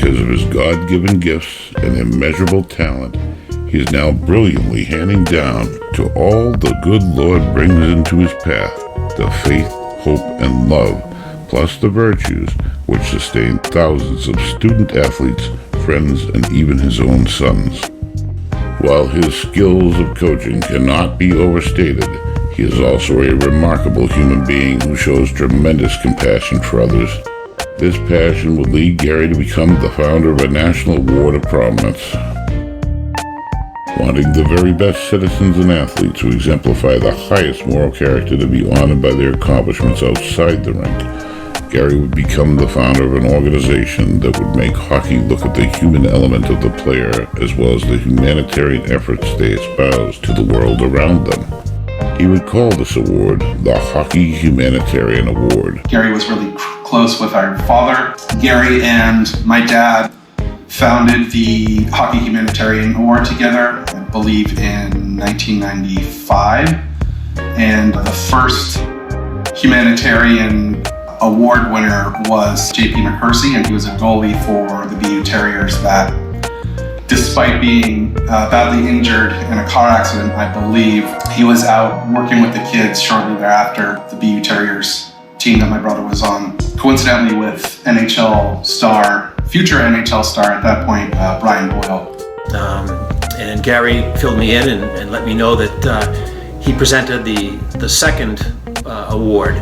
because of his God-given gifts and immeasurable talent, he is now brilliantly handing down to all the good Lord brings into his path the faith, hope, and love, plus the virtues which sustain thousands of student athletes, friends, and even his own sons. While his skills of coaching cannot be overstated, he is also a remarkable human being who shows tremendous compassion for others. This passion would lead Garry to become the founder of a national award of prominence. Wanting the very best citizens and athletes who exemplify the highest moral character to be honored by their accomplishments outside the rink, Garry would become the founder of an organization that would make hockey look at the human element of the player as well as the humanitarian efforts they espouse to the world around them. He would call this award the Hockey Humanitarian Award. Garry was really close with our father. Garry and my dad founded the Hockey Humanitarian Award together, I believe in 1995. And the first humanitarian award winner was J.P. McCursey, and he was a goalie for the BU Terriers that, despite being badly injured in a car accident, I believe, he was out working with the kids shortly thereafter, the BU Terriers team that my brother was on, coincidentally with NHL star, future NHL star at that point, Brian Boyle. And Garry filled me in and let me know that he presented the second award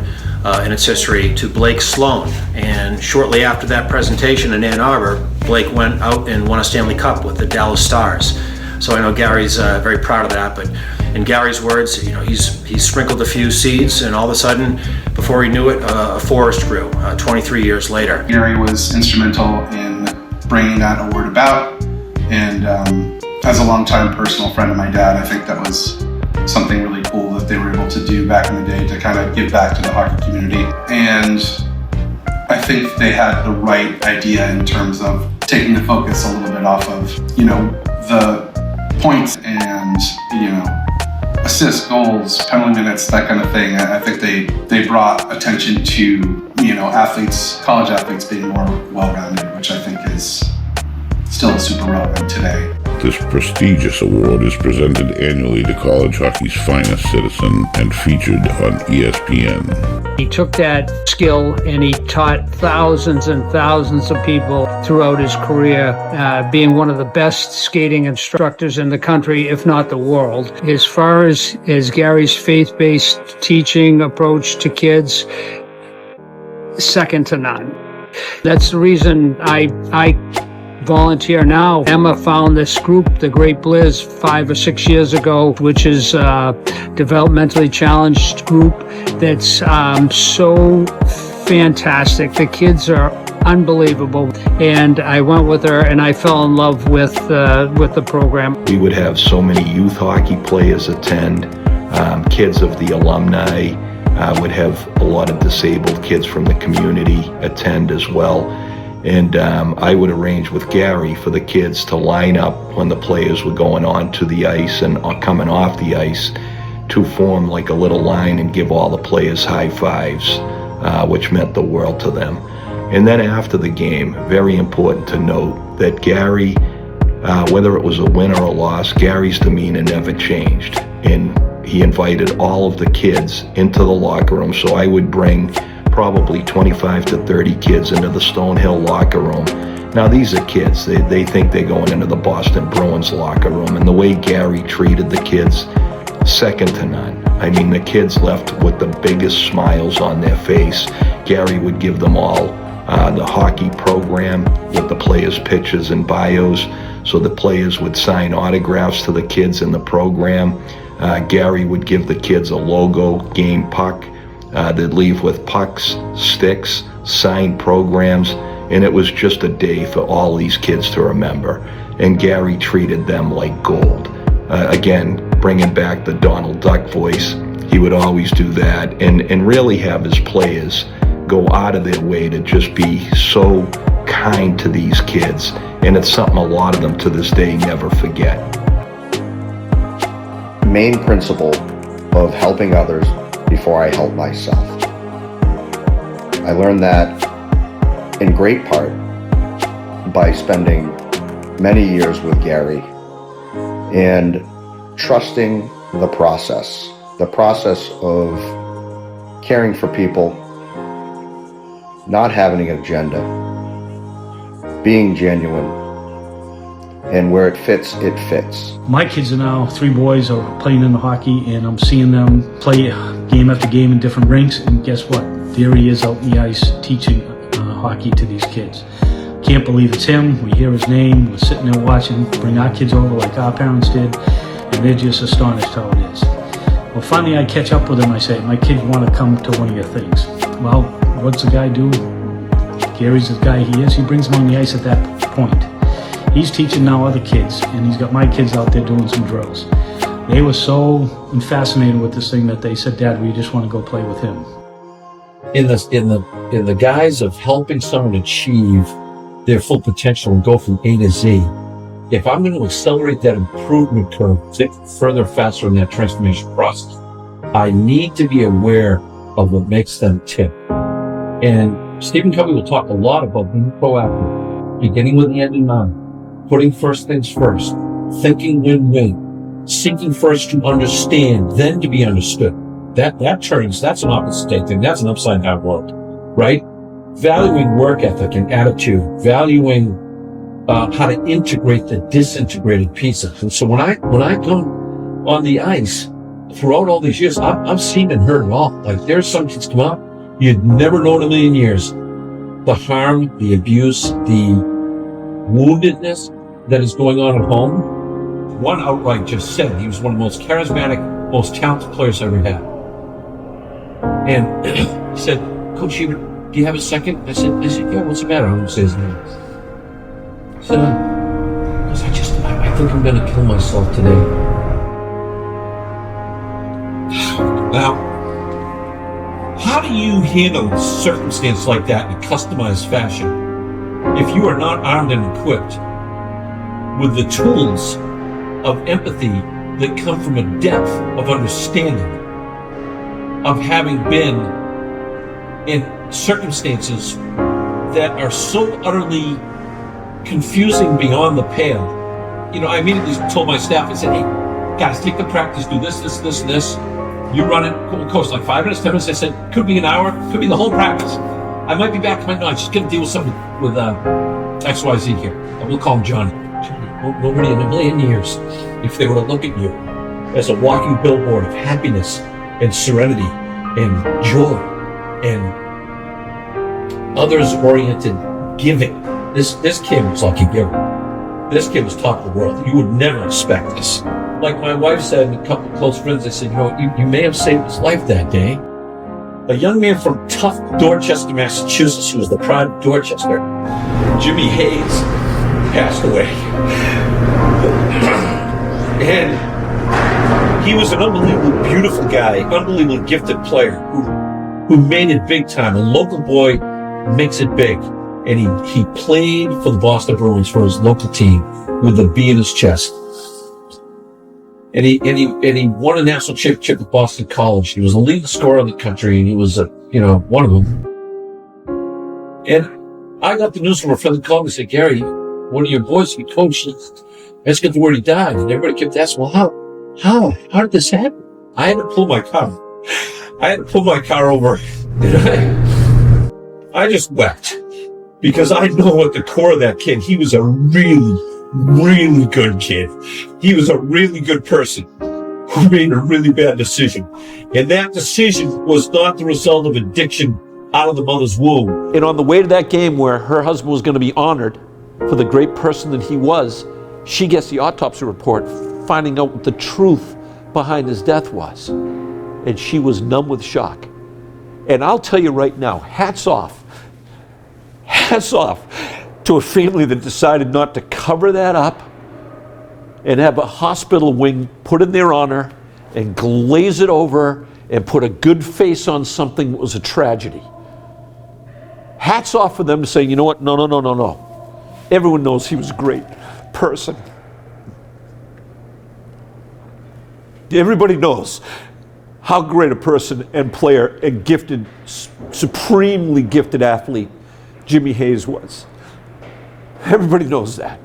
in its history to Blake Sloan. And shortly after that presentation in Ann Arbor, Blake went out and won a Stanley Cup with the Dallas Stars. So I know Garry's very proud of that, but in Garry's words, you know, he's sprinkled a few seeds, and all of a sudden, before he knew it, a forest grew 23 years later. Garry was instrumental in bringing that award about, and as a longtime personal friend of my dad, I think that was something really cool that they were able to do back in the day to kind of give back to the hockey community. And I think they had the right idea in terms of taking the focus a little bit off of, you know, the points and, you know, assists, goals, penalty minutes, that kind of thing. I think they brought attention to, you know, athletes, college athletes being more well-rounded, which I think is still super relevant today. This prestigious award is presented annually to college hockey's finest citizen and featured on ESPN. He took that skill and he taught thousands and thousands of people throughout his career, being one of the best skating instructors in the country, if not the world. As far as Garry's faith-based teaching approach to kids, second to none. That's the reason I volunteer now. Emma found this group, the Great Blizz, 5 or 6 years ago, which is a developmentally challenged group that's so fantastic. The kids are unbelievable, and I went with her and I fell in love with the program. We would have so many youth hockey players attend, kids of the alumni, would have a lot of disabled kids from the community attend as well. And I would arrange with Garry for the kids to line up when the players were going onto the ice and coming off the ice to form like a little line and give all the players high fives, which meant the world to them. And then after the game, very important to note that Garry, whether it was a win or a loss, Garry's demeanor never changed. And he invited all of the kids into the locker room. So I would bring probably 25 to 30 kids into the Stonehill locker room. Now these are kids, they think they're going into the Boston Bruins locker room, and the way Garry treated the kids, second to none. I mean, the kids left with the biggest smiles on their face. Garry would give them all the hockey program with the players' pictures and bios, so the players would sign autographs to the kids in the program. Garry would give the kids a logo game puck. They'd leave with pucks, sticks, signed programs, and it was just a day for all these kids to remember. And Garry treated them like gold. Again, bringing back the Donald Duck voice, he would always do that and really have his players go out of their way to just be so kind to these kids. And it's something a lot of them to this day never forget. Main principle of helping others before I help myself. I learned that in great part by spending many years with Garry and trusting the process of caring for people, not having an agenda, being genuine, and where it fits, it fits. My kids are now, 3 boys are playing in the hockey, and I'm seeing them play game after game in different rinks, and guess what? There he is out in the ice teaching hockey to these kids. Can't believe it's him. We hear his name, we're sitting there watching, bring our kids over like our parents did, and they're just astonished how it is. Well, finally I catch up with him. I say, my kids want to come to one of your things. Well, what's the guy do? Gary's the guy he is. He brings them on the ice at that point. He's teaching now other kids, and he's got my kids out there doing some drills. They were so fascinated with this thing that they said, Dad, we just want to go play with him. In the guise of helping someone achieve their full potential and go from A to Z, if I'm going to accelerate that improvement curve, think further, faster in that transformation process, I need to be aware of what makes them tick. And Stephen Covey will talk a lot about being proactive, beginning with the end in mind, putting first things first, thinking win-win, seeking first to understand, then to be understood. That's an opposite thing. That's an upside down world, right? Valuing work ethic and attitude, valuing how to integrate the disintegrated pieces. And so when I go on the ice throughout all these years, I've seen and heard it all. Like, there's some kids come out you'd never known in a million years. The harm, the abuse, the woundedness that is going on at home. One outright just said he was one of the most charismatic, most talented players I ever had. And he said, Coach Hebert, do you have a second? I said, yeah, what's the matter? I won't say his name. He said, I think I'm going to kill myself today. Now, how do you handle a circumstance like that in a customized fashion if you are not armed and equipped with the tools of empathy that come from a depth of understanding of having been in circumstances that are so utterly confusing beyond the pale? You know, I immediately told my staff, I said, hey, guys, take the practice, do this, and this. You run it, coach, like 5 minutes, 10 minutes. I said, could be an hour, could be the whole practice. I might be back, I'm just going to deal with something with XYZ here. And we'll call him Johnny. Nobody in a million years, if they were to look at you as a walking billboard of happiness and serenity and joy and others-oriented giving. This kid was like a giver. This kid was top of the world. You would never expect this. Like my wife said, and a couple of close friends, they said, you may have saved his life that day. A young man from tough Dorchester, Massachusetts, who was the pride of Dorchester, Jimmy Hayes, passed away. And he was an unbelievably beautiful guy, unbelievably gifted player who made it big time. A local boy makes it big. And he played for the Boston Bruins for his local team with a B in his chest. And he won a national championship at Boston College. He was the leading scorer in the country, and he was one of them. And I got the news from a friend that called me and said, Garry, one of your boys, he coached, I just got the word he died. And everybody kept asking, well, how did this happen? I had to pull my car. Over. I just wept. Because I know at the core of that kid, he was a really, really good kid. He was a really good person who made a really bad decision. And that decision was not the result of addiction out of the mother's womb. And on the way to that game where her husband was going to be honored for the great person that he was, she gets the autopsy report, finding out what the truth behind his death was. And she was numb with shock. And I'll tell you right now, hats off to a family that decided not to cover that up and have a hospital wing put in their honor and glaze it over and put a good face on something that was a tragedy. Hats off for them to say, you know what, no. Everyone knows he was a great person. Everybody knows how great a person and player and gifted, supremely gifted athlete Jimmy Hayes was. Everybody knows that.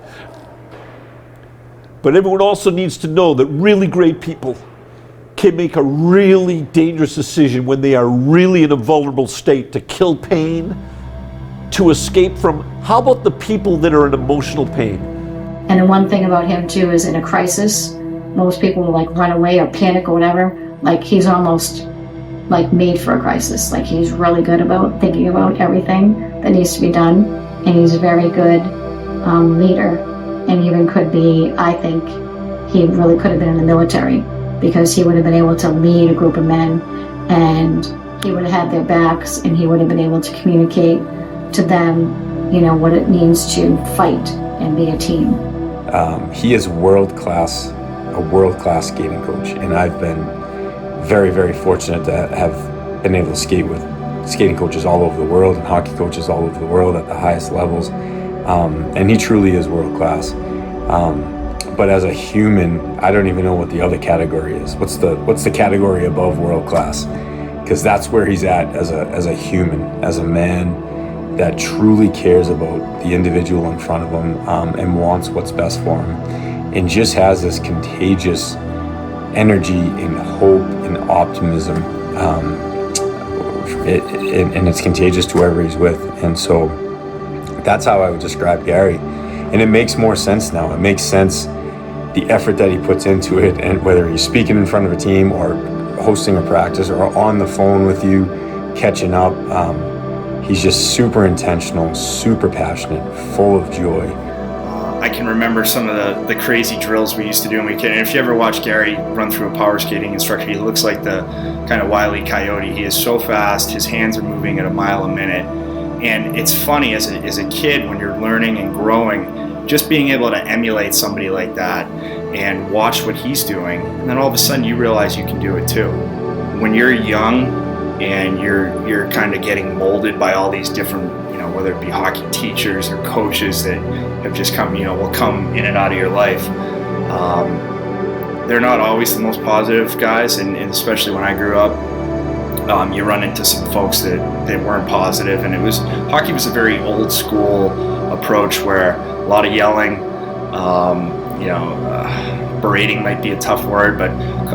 But everyone also needs to know that really great people can make a really dangerous decision when they are really in a vulnerable state to kill pain, to escape from. How about the people that are in emotional pain? And the one thing about him too is in a crisis, most people will like run away or panic or whatever. Like he's almost like made for a crisis. Like he's really good about thinking about everything that needs to be done. And he's a very good leader. And even could be, I think, he really could have been in the military because he would have been able to lead a group of men and he would have had their backs and he would have been able to communicate to them, you know, what it means to fight and be a team. He is a world-class skating coach, and I've been very, very fortunate to have been able to skate with skating coaches all over the world and hockey coaches all over the world at the highest levels. And he truly is world-class. But as a human, I don't even know what the other category is. What's the category above world-class? Because that's where he's at as a human, as a man that truly cares about the individual in front of him and wants what's best for him, and just has this contagious energy and hope and optimism, and it's contagious to whoever he's with. And so that's how I would describe Garry. And it makes more sense now. It makes sense, the effort that he puts into it, and whether he's speaking in front of a team or hosting a practice or on the phone with you, catching up. He's just super intentional, super passionate, full of joy. I can remember some of the crazy drills we used to do when we kid. And if you ever watch Garry run through a power skating instructor, he looks like the kind of Wile E. Coyote. He is so fast, his hands are moving at a mile a minute. And it's funny as a kid when you're learning and growing, just being able to emulate somebody like that and watch what he's doing. And then all of a sudden you realize you can do it too. When you're young, and you're kind of getting molded by all these different, you know, whether it be hockey teachers or coaches that have just come, you know, will come in and out of your life. They're not always the most positive guys, and especially when I grew up, you run into some folks that weren't positive, and hockey was a very old school approach where a lot of yelling, berating might be a tough word, but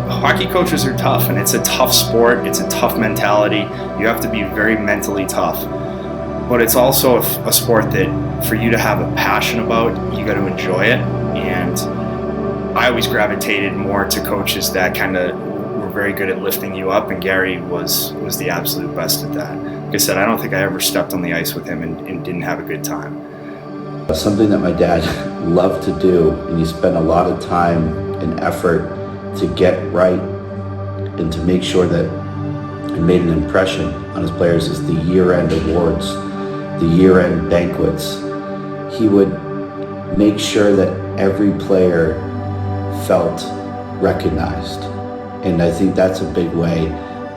hockey coaches are tough, and it's a tough sport. It's a tough mentality. You have to be very mentally tough. But it's also a sport that for you to have a passion about, you got to enjoy it. And I always gravitated more to coaches that kind of were very good at lifting you up, and Garry was the absolute best at that. Like I said, I don't think I ever stepped on the ice with him and didn't have a good time. Something that my dad loved to do, and he spent a lot of time and effort to get right and to make sure that it made an impression on his players, is the year-end awards, the year-end banquets. He would make sure that every player felt recognized. And I think that's a big way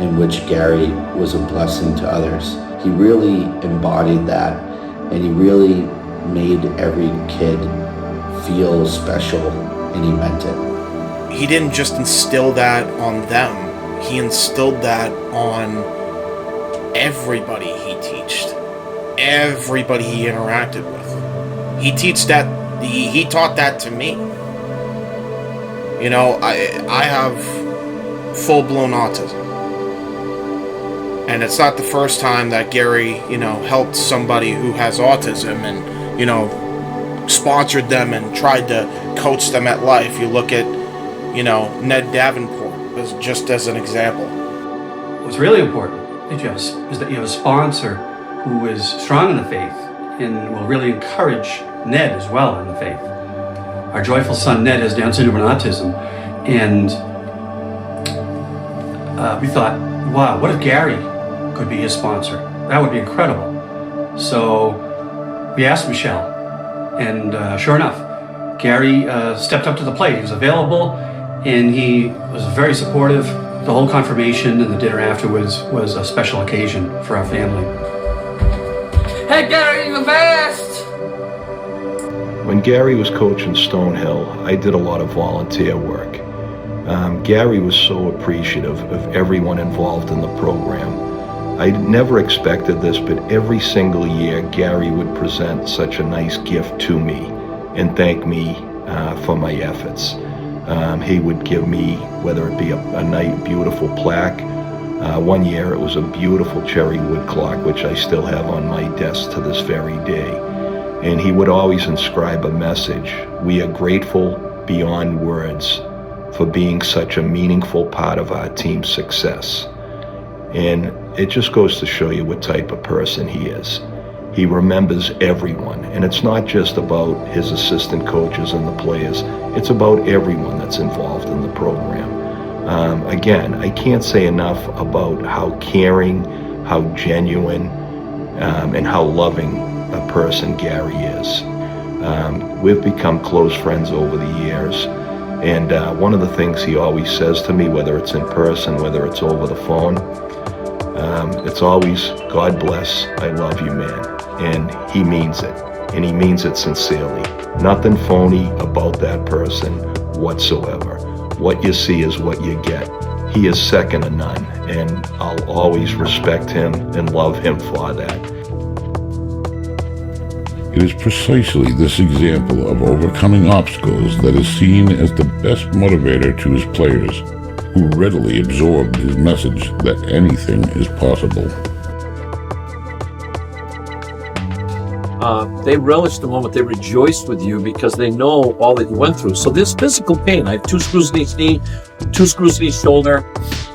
in which Garry was a blessing to others. He really embodied that, and he really made every kid feel special, and he meant it. He didn't just instill that on them, he instilled that on everybody he taught, everybody he interacted with. He taught that to me. You know, I have full-blown autism. And it's not the first time that Garry, you know, helped somebody who has autism and, you know, sponsored them and tried to coach them at life. You look at, you know, Ned Davenport just as an example. What's really important is that you have a sponsor who is strong in the faith and will really encourage Ned as well in the faith. Our joyful son Ned has Down syndrome and autism, and we thought, wow, what if Garry could be his sponsor? That would be incredible. So we asked Michele, and sure enough, Garry stepped up to the plate. He was available, and he was very supportive. The whole confirmation and the dinner afterwards was a special occasion for our family. Hey Garry, you're the best! When Garry was coaching Stonehill, I did a lot of volunteer work. Garry was so appreciative of everyone involved in the program. I never expected this, but every single year, Garry would present such a nice gift to me and thank me for my efforts. He would give me, whether it be a nice, beautiful plaque. One year it was a beautiful cherry wood clock, which I still have on my desk to this very day. And he would always inscribe a message. We are grateful beyond words for being such a meaningful part of our team's success. And it just goes to show you what type of person he is. He remembers everyone, and it's not just about his assistant coaches and the players, it's about everyone that's involved in the program. Again, I can't say enough about how caring, how genuine, and how loving a person Garry is. We've become close friends over the years, and one of the things he always says to me, whether it's in person, whether it's over the phone, it's always, God bless, I love you, man. And he means it, and he means it sincerely. Nothing phony about that person whatsoever. What you see is what you get. He is second to none, and I'll always respect him and love him for that. It is precisely this example of overcoming obstacles that is seen as the best motivator to his players, who readily absorbed his message that anything is possible. They relished the moment. They rejoiced with you because they know all that you went through. So this physical pain, I have 2 screws in each knee, 2 screws in each shoulder.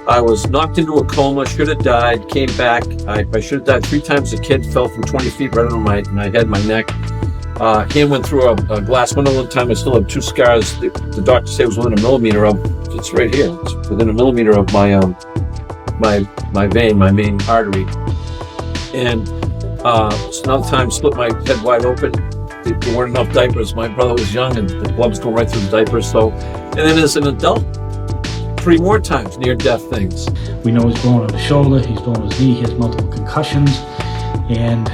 I was knocked into a coma, should have died, came back. I should have died 3 times as a kid, fell from 20 feet right on my head, my neck. Hand went through a glass window one time. I still have 2 scars. The doctor said it was within a millimeter of, it's right here. It's within a millimeter of my vein, my main artery. And so another time, split my head wide open. There weren't enough diapers. My brother was young, and the blood was going right through the diapers. So, and then as an adult, 3 more times near-death things. We know he's blown on his shoulder, he's blown his knee, he has multiple concussions, and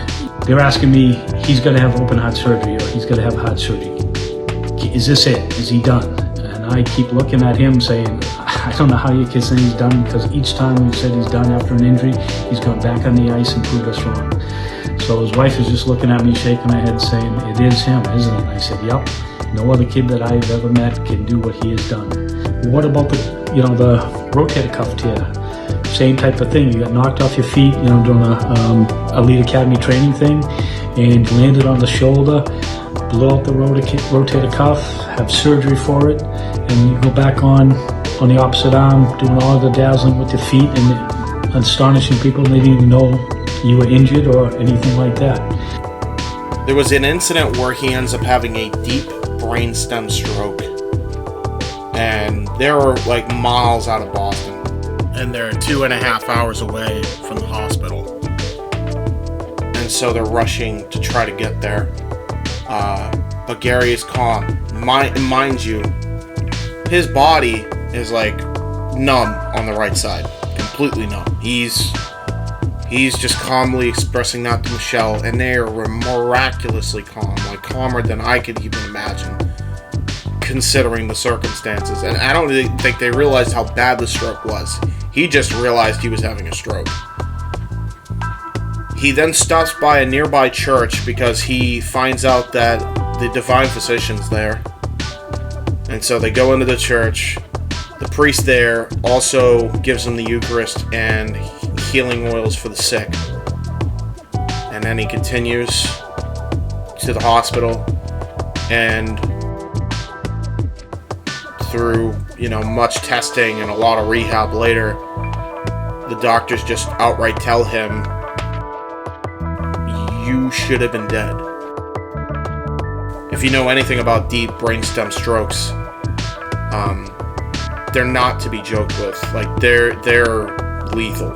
they're asking me, he's got to have open heart surgery, or he's got to have heart surgery. Is this it? Is he done? And I keep looking at him saying, I don't know how you can say he's done, because each time we've said he's done after an injury, he's gone back on the ice and proved us wrong. So his wife is just looking at me, shaking her head, saying, it is him, isn't it? And I said, yep. No other kid that I've ever met can do what he has done. What about the rotator cuff tear? Same type of thing. You got knocked off your feet, doing a Elite Academy training thing, and landed on the shoulder, blew out the rotator cuff, have surgery for it, and you go back on the opposite arm, doing all the dazzling with your feet and astonishing people. They didn't even know you were injured or anything like that. There was an incident where he ends up having a deep brainstem stroke, and they're like miles out of Boston, and they're 2.5 hours away from the hospital, and so they're rushing to try to get there. But Garry is calm. Mind you, his body is like numb on the right side, completely numb. He's just calmly expressing that to Michele, and they are miraculously calm, like calmer than I could even imagine, considering the circumstances. And I don't really think they realized how bad the stroke was. He just realized he was having a stroke. He then stops by a nearby church because he finds out that the Divine Physician's there. And so they go into the church. The priest there also gives him the Eucharist and healing oils for the sick. And then he continues to the hospital, and through much testing and a lot of rehab later, the doctors just outright tell him, you should have been dead. If you know anything about deep brainstem strokes, they're not to be joked with. Like they're lethal.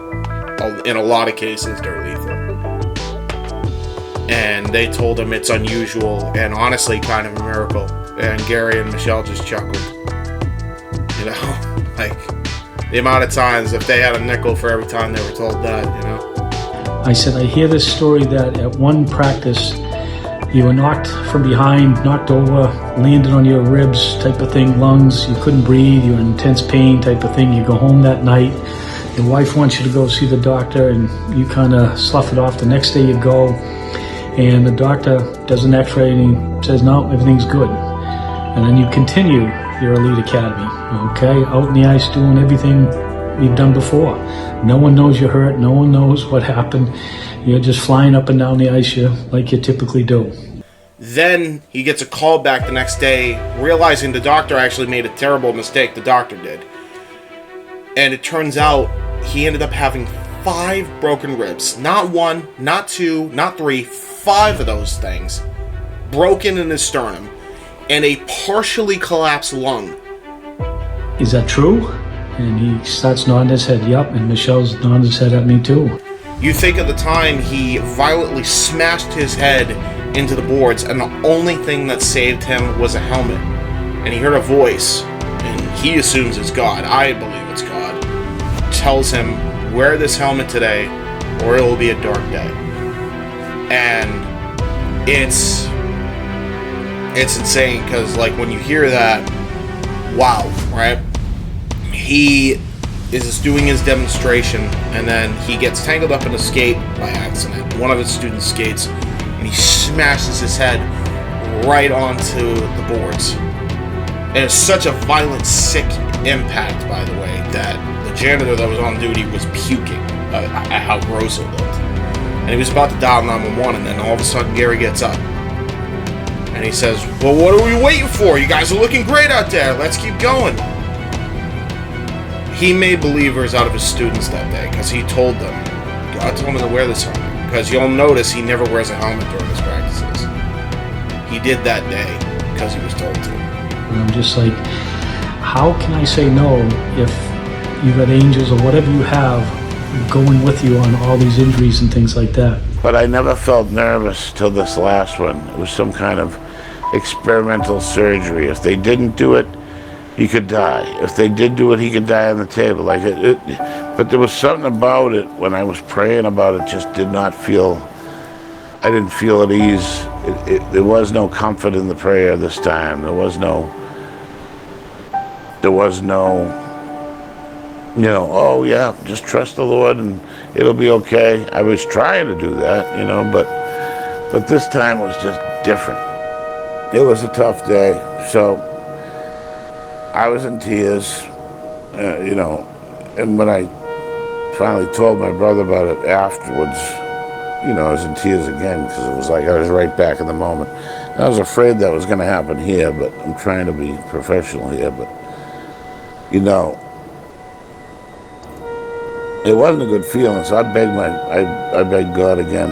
In a lot of cases, they're lethal. And they told him it's unusual and honestly kind of a miracle. And Garry and Michele just chuckled. Like the amount of times, if they had a nickel for every time they were told that, I said, I hear this story that at one practice, you were knocked from behind, knocked over, landed on your ribs type of thing, lungs, you couldn't breathe, you were in intense pain type of thing. You go home that night, Your wife wants you to go see the doctor, and you kind of slough it off. The next day you go, and the doctor does an x-ray, and he says, no, everything's good. And then you continue your elite academy, okay? Out in the ice doing everything you've done before. No one knows you're hurt. No one knows what happened. You're just flying up and down the ice like you typically do. Then he gets a call back the next day, realizing the doctor actually made a terrible mistake. The doctor did. And it turns out he ended up having 5 broken ribs. Not 1, not 2, not 3, 5 of those things. Broken in his sternum. And a partially collapsed lung. Is that true? And he starts nodding his head, yup, and Michelle's nodding his head at me too. You think at the time he violently smashed his head into the boards, and the only thing that saved him was a helmet. And he heard a voice, and he assumes it's God. I believe it's God. Tells him, wear this helmet today, or it will be a dark day. And it's insane, because like when you hear that, wow, right? He is just doing his demonstration, and then he gets tangled up in a skate by accident. One of his students skates, and he smashes his head right onto the boards. And it's such a violent, sick impact, by the way, that the janitor that was on duty was puking at how gross it looked. And he was about to dial 911, and then all of a sudden Garry gets up. And he says, well, what are we waiting for? You guys are looking great out there. Let's keep going. He made believers out of his students that day, because he told them, God told him to wear this helmet. Because you'll notice he never wears a helmet during his practices. He did that day because he was told to. And I'm just like, how can I say no if you've got angels or whatever you have going with you on all these injuries and things like that? But I never felt nervous till this last one. It was some kind of experimental surgery. If they didn't do it, he could die. If they did do it, he could die on the table. But there was something about it when I was praying about it, just did not feel, I didn't feel at ease. There was no comfort in the prayer this time. There was no, oh yeah, just trust the Lord and it'll be okay. I was trying to do that, but this time was just different. It was a tough day, so I was in tears, and when I finally told my brother about it afterwards, I was in tears again, because it was like I was right back in the moment. And I was afraid that was going to happen here, but I'm trying to be professional here, but, it wasn't a good feeling, so I begged God again.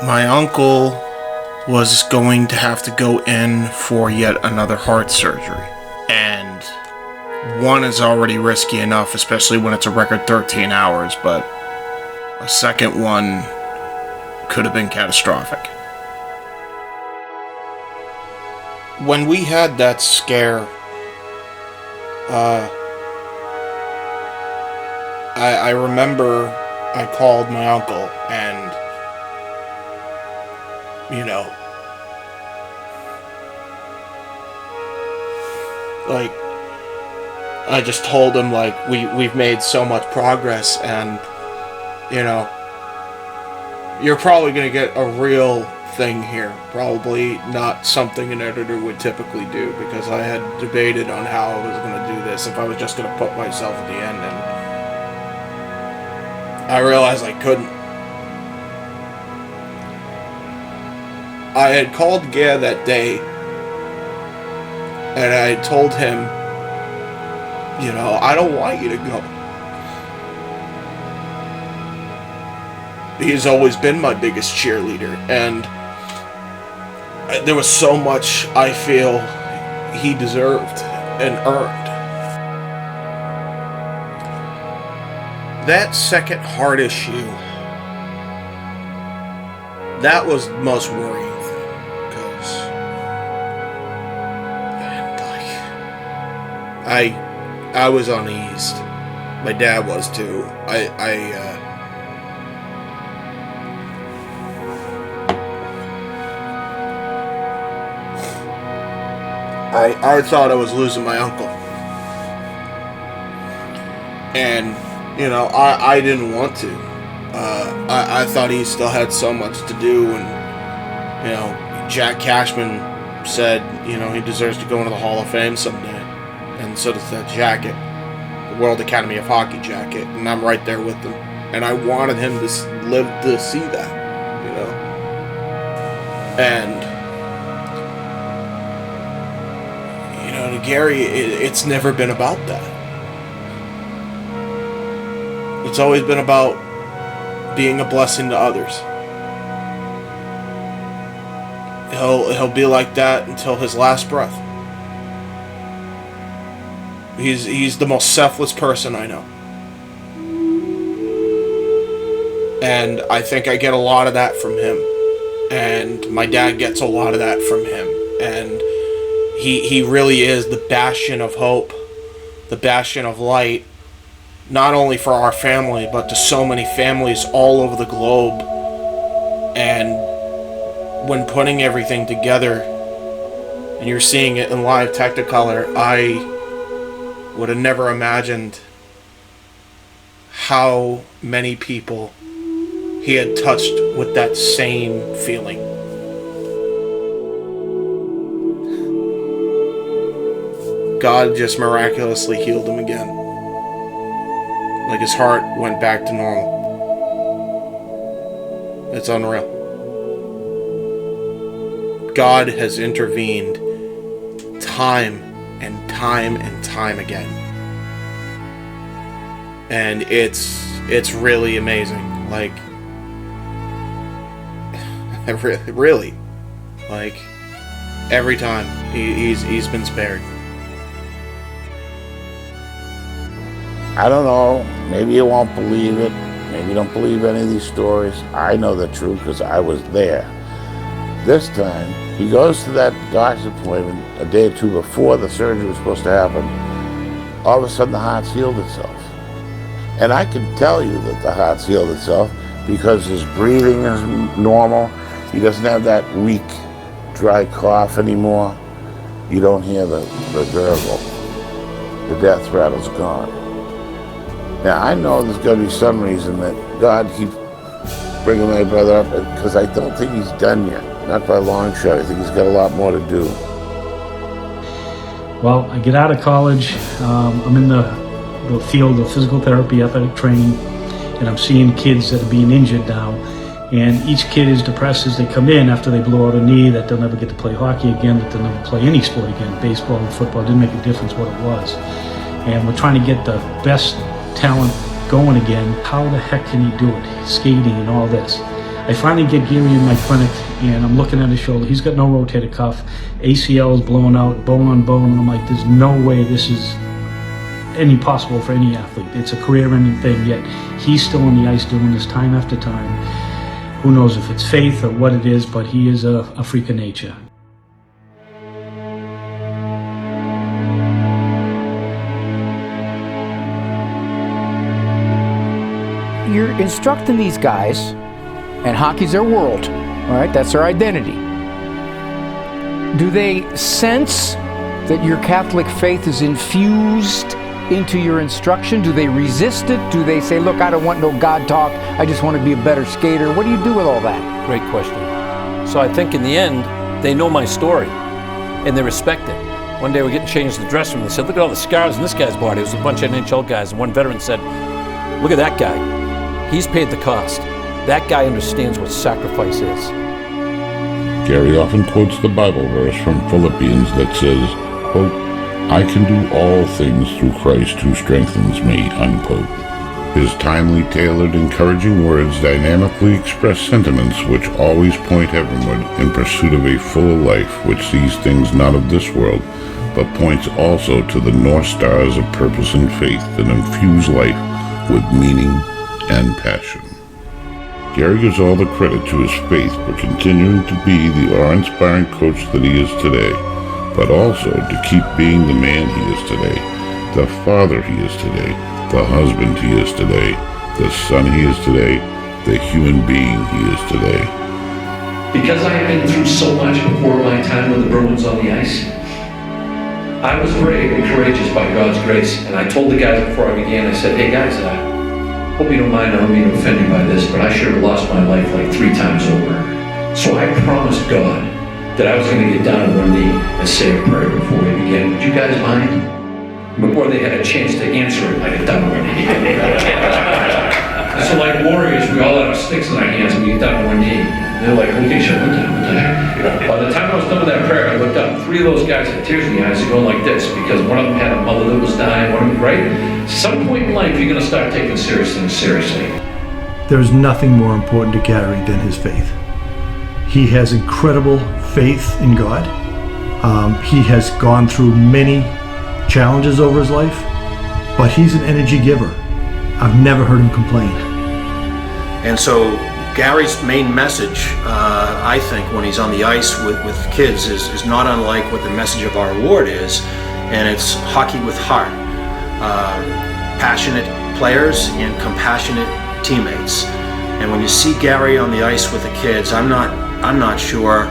My uncle was going to have to go in for yet another heart surgery. And one is already risky enough, especially when it's a record 13 hours, but a second one could have been catastrophic. When we had that scare, I remember I called my uncle and, I just told him, we've made so much progress, and, you're probably going to get a real thing here. Probably not something an editor would typically do, because I had debated on how I was going to do this, if I was just going to put myself at the end, and I realized I couldn't. I had called Gare that day, and I had told him, I don't want you to go. He's always been my biggest cheerleader, and there was so much I feel he deserved and earned. That second heart issue, that was the most worrying thing, because I was uneased. My dad was too. I thought I was losing my uncle. And I didn't want to. I thought he still had so much to do, and Jack Cashman said he deserves to go into the Hall of Fame someday, and so does that jacket, the World Academy of Hockey jacket, and I'm right there with them. And I wanted him to live to see that, and to Garry, it's never been about that. It's always been about being a blessing to others. He'll be like that until his last breath. He's the most selfless person I know. And I think I get a lot of that from him. And my dad gets a lot of that from him. And he really is the bastion of hope, the bastion of light, not only for our family, but to so many families all over the globe. And when putting everything together, and you're seeing it in live Technicolor, I would have never imagined how many people he had touched with that same feeling. God just miraculously healed him again. Like his heart went back to normal. It's unreal. God has intervened time and time and time again. And it's really amazing. Like, really, like, every time he's been spared. I don't know, maybe you won't believe it, maybe you don't believe any of these stories. I know the truth because I was there. This time, he goes to that doctor's appointment a day or two before the surgery was supposed to happen. All of a sudden, the heart's healed itself. And I can tell you that the heart's healed itself because his breathing is normal. He doesn't have that weak, dry cough anymore. You don't hear the gurgle. The death rattle's gone. Now, I know there's going to be some reason that God keeps bringing my brother up, because I don't think he's done yet. Not by a long shot. I think he's got a lot more to do. Well, I get out of college. I'm in the field of physical therapy, athletic training, and I'm seeing kids that are being injured now. And each kid is depressed as they come in after they blow out a knee, that they'll never get to play hockey again, that they'll never play any sport again. Baseball and football, didn't make a difference what it was. And we're trying to get the best talent going again. How the heck can he do it? Skating and all this. I finally get Garry in my clinic, and I'm looking at his shoulder. He's got no rotator cuff. ACL is blown out, bone on bone. And I'm like, there's no way this is any possible for any athlete. It's a career-ending thing, yet he's still on the ice doing this time after time. Who knows if it's faith or what it is, but he is a freak of nature. You're instructing these guys, and hockey's their world, all right? That's their identity. Do they sense that your Catholic faith is infused into your instruction? Do they resist it? Do they say, look, I don't want no God talk, I just want to be a better skater? What do you do with all that? Great question. So I think in the end, they know my story, and they respect it. One day we're getting changed in the dressing room, they said, look at all the scars in this guy's body. It was a bunch of NHL guys, and one veteran said, look at that guy. He's paid the cost. That guy understands what sacrifice is. Garry often quotes the Bible verse from Philippians that says, quote, I can do all things through Christ who strengthens me, unquote. His timely, tailored, encouraging words dynamically express sentiments which always point heavenward in pursuit of a fuller life which sees things not of this world, but points also to the North Stars of purpose and faith that infuse life with meaning and passion. Garry gives all the credit to his faith for continuing to be the awe-inspiring coach that he is today, but also to keep being the man he is today, the father he is today, the husband he is today, the son he is today, the human being he is today. Because I had been through so much before my time with the Bruins on the ice, I was brave and courageous by God's grace, and I told the guys before I began, I said, hey guys, hope you don't mind, I don't mean to offend you by this, but I should have lost my life like 3 times over. So I promised God that I was going to get down on one knee and say a prayer before we began. Would you guys mind? Before they had a chance to answer it, I get down on one knee. So like warriors, we all had our sticks in our hands and we get down on one knee. They're like, okay, sure, what the heck? By the time I was done with that prayer, I looked up. 3 of those guys had tears in the eyes going like this because one of them had a mother that was dying, one of them, right? Some point in life, you're going to start taking serious things seriously. There's nothing more important to Garry than his faith. He has incredible faith in God. He has gone through many challenges over his life, but he's an energy giver. I've never heard him complain. And so Gary's main message, I think, when he's on the ice with kids is not unlike what the message of our award is, and it's hockey with heart. Passionate players and compassionate teammates. And when you see Garry on the ice with the kids, I'm not sure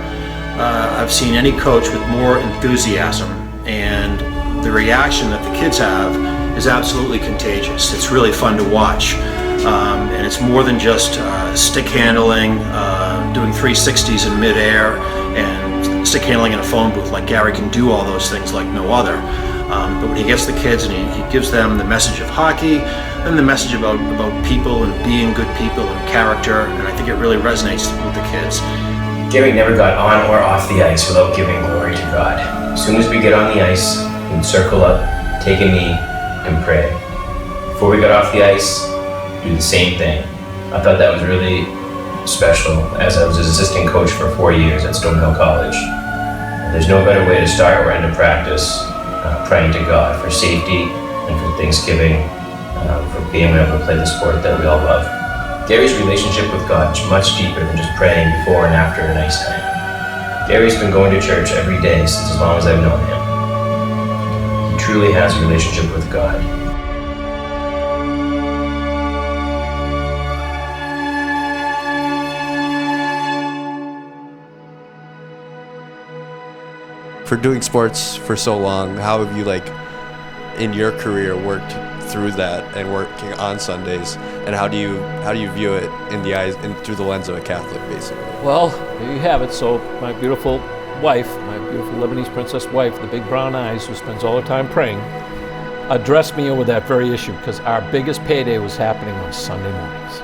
I've seen any coach with more enthusiasm, and the reaction that the kids have is absolutely contagious. It's really fun to watch. And it's more than just stick handling, doing 360s in midair, and stick handling in a phone booth. Like Garry can do all those things like no other. But when he gets the kids and he gives them the message of hockey and the message about people and being good people and character, and I think it really resonates with the kids. Garry never got on or off the ice without giving glory to God. As soon as we get on the ice, we'd circle up, take a knee, and pray. Before we got off the ice, do the same thing. I thought that was really special, as I was his assistant coach for 4 years at Stonehill College. There's no better way to start or end a practice praying to God for safety and for Thanksgiving, for being able to play the sport that we all love. Garry's relationship with God is much deeper than just praying before and after an ice time. Garry's been going to church every day since as long as I've known him. He truly has a relationship with God. For doing sports for so long, how have you, in your career, worked through that and working on Sundays, and how do you view it in the eyes and through the lens of a Catholic, basically? Well, there you have it. So my beautiful wife, my beautiful Lebanese princess wife, the big brown eyes, who spends all her time praying, addressed me over that very issue because our biggest payday was happening on Sunday mornings.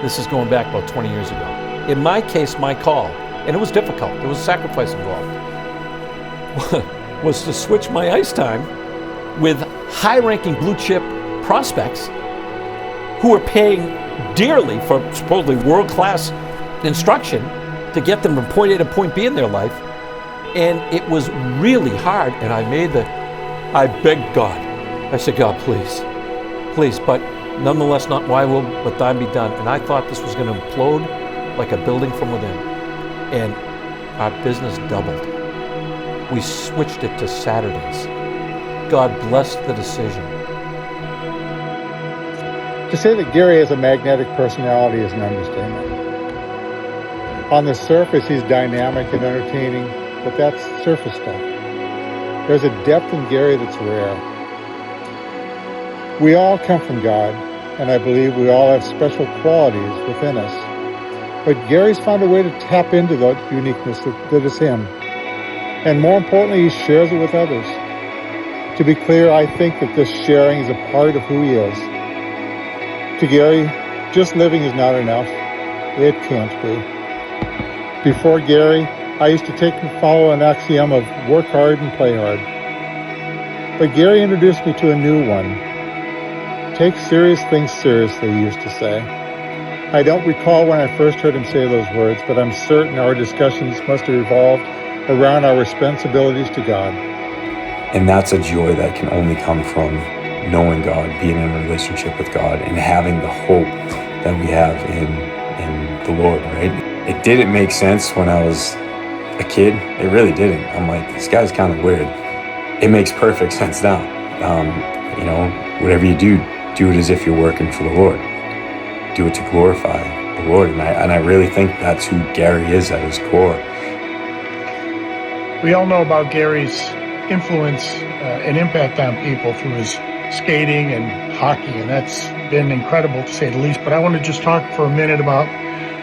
This is going back about 20 years ago. In my case, my call, and it was difficult, there was a sacrifice involved, was to switch my ice time with high-ranking blue-chip prospects who were paying dearly for supposedly world-class instruction to get them from point A to point B in their life. And it was really hard, and I begged God. I said, God, please, but nonetheless, not my will, but thine be done. And I thought this was going to implode like a building from within. And our business doubled. We switched it to Saturdays. God blessed the decision. To say that Garry has a magnetic personality is an understatement. On the surface, he's dynamic and entertaining, but that's surface stuff. There's a depth in Garry that's rare. We all come from God, and I believe we all have special qualities within us. But Garry's found a way to tap into that uniqueness that is him. And more importantly, he shares it with others. To be clear, I think that this sharing is a part of who he is. To Garry, just living is not enough. It can't be. Before Garry, I used to take and follow an axiom of work hard and play hard. But Garry introduced me to a new one. Take serious things seriously, he used to say. I don't recall when I first heard him say those words, but I'm certain our discussions must have evolved around our responsibilities to God. And that's a joy that can only come from knowing God, being in a relationship with God, and having the hope that we have in the Lord, right? It didn't make sense when I was a kid. It really didn't. I'm like, this guy's kind of weird. It makes perfect sense now. Whatever you do it as if you're working for the Lord. Do it to glorify the Lord. And I really think that's who Garry is at his core. We all know about Garry's influence and impact on people through his skating and hockey, and that's been incredible to say the least, but I want to just talk for a minute about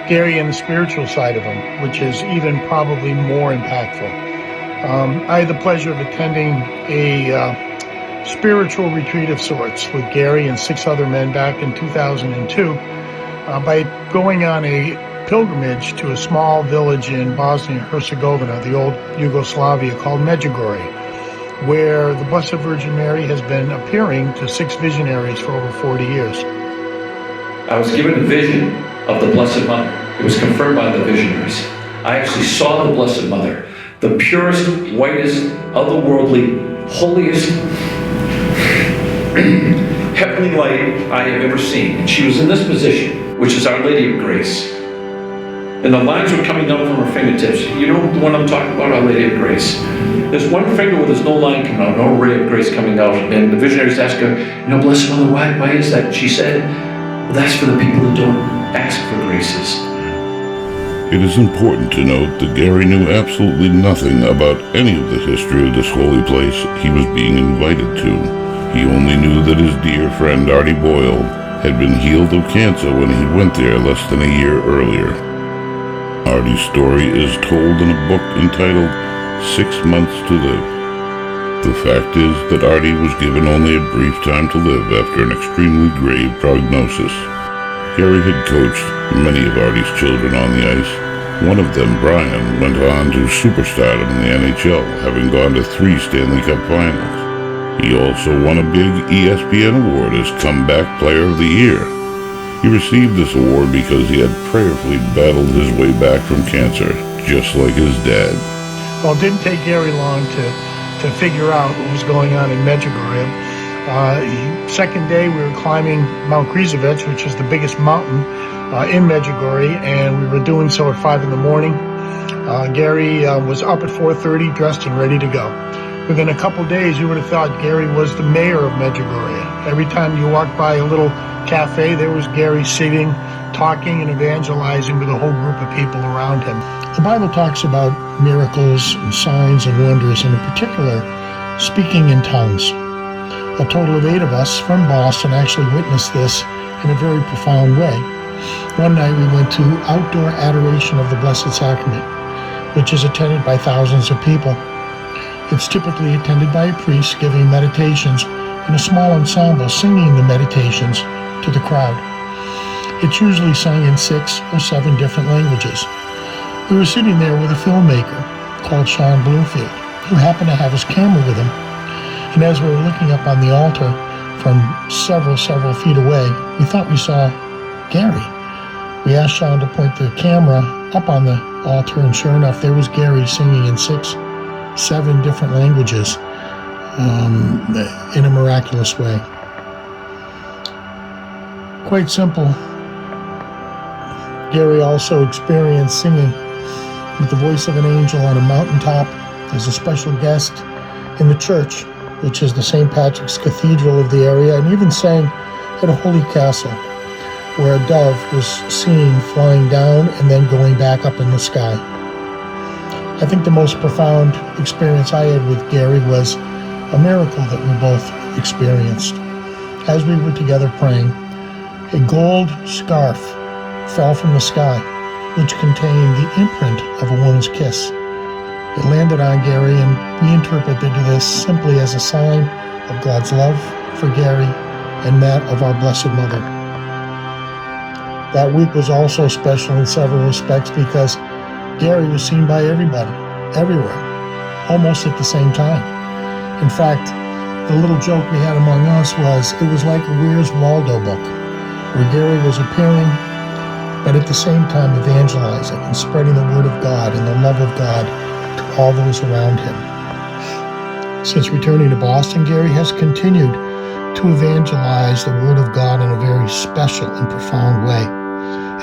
Garry and the spiritual side of him, which is even probably more impactful. I had the pleasure of attending a spiritual retreat of sorts with Garry and 6 other men back in 2002 by going on a pilgrimage to a small village in Bosnia-Herzegovina, the old Yugoslavia, called Medjugorje, where the Blessed Virgin Mary has been appearing to 6 visionaries for over 40 years. I was given a vision of the Blessed Mother. It was confirmed by the visionaries. I actually saw the Blessed Mother, the purest, whitest, otherworldly, holiest, heavenly light I have ever seen. And she was in this position, which is Our Lady of Grace. And the lines were coming down from her fingertips. You know the one I'm talking about, Our Lady of Grace. There's one finger where there's no line coming out, no ray of grace coming out. And the visionaries asked her, Blessed Mother, why is that? She said, well, that's for the people who don't ask for graces. It is important to note that Garry knew absolutely nothing about any of the history of this holy place he was being invited to. He only knew that his dear friend Artie Boyle had been healed of cancer when he went there less than a year earlier. Artie's story is told in a book entitled 6 Months to Live. The fact is that Artie was given only a brief time to live after an extremely grave prognosis. Garry had coached many of Artie's children on the ice. One of them, Brian, went on to superstardom in the NHL, having gone to 3 Stanley Cup Finals. He also won a big ESPN award as Comeback Player of the Year. He received this award because he had prayerfully battled his way back from cancer, just like his dad. Well, it didn't take Garry long to figure out what was going on in Medjugorje. Second day, we were climbing Mount Križevec, which is the biggest mountain in Medjugorje, and we were doing so at 5 in the morning. Garry was up at 4:30, dressed and ready to go. Within a couple days, you would have thought Garry was the mayor of Medjugorje. Every time you walked by a little cafe, there was Garry sitting, talking and evangelizing with a whole group of people around him. The Bible talks about miracles and signs and wonders, and in particular, speaking in tongues. A total of 8 of us from Boston actually witnessed this in a very profound way. One night we went to outdoor adoration of the Blessed Sacrament, which is attended by thousands of people. It's typically attended by a priest giving meditations and a small ensemble singing the meditations to the crowd. It's usually sung in 6 or 7 different languages. We were sitting there with a filmmaker called Sean Bloomfield, who happened to have his camera with him. And as we were looking up on the altar from several feet away, we thought we saw Garry. We asked Sean to point the camera up on the altar, and sure enough, there was Garry singing in 6, 7 different languages in a miraculous way. Quite simple. Garry also experienced singing with the voice of an angel on a mountaintop as a special guest in the church, which is the St. Patrick's Cathedral of the area, and even sang at a holy castle where a dove was seen flying down and then going back up in the sky. I think the most profound experience I had with Garry was a miracle that we both experienced. As we were together praying, a gold scarf fell from the sky, which contained the imprint of a woman's kiss. It landed on Garry, and we interpreted this simply as a sign of God's love for Garry and that of our Blessed Mother. That week was also special in several respects because Garry was seen by everybody, everywhere, almost at the same time. In fact, the little joke we had among us was it was like a Where's Waldo book, where Garry was appearing, but at the same time evangelizing and spreading the word of God and the love of God to all those around him. Since returning to Boston, Garry has continued to evangelize the word of God in a very special and profound way,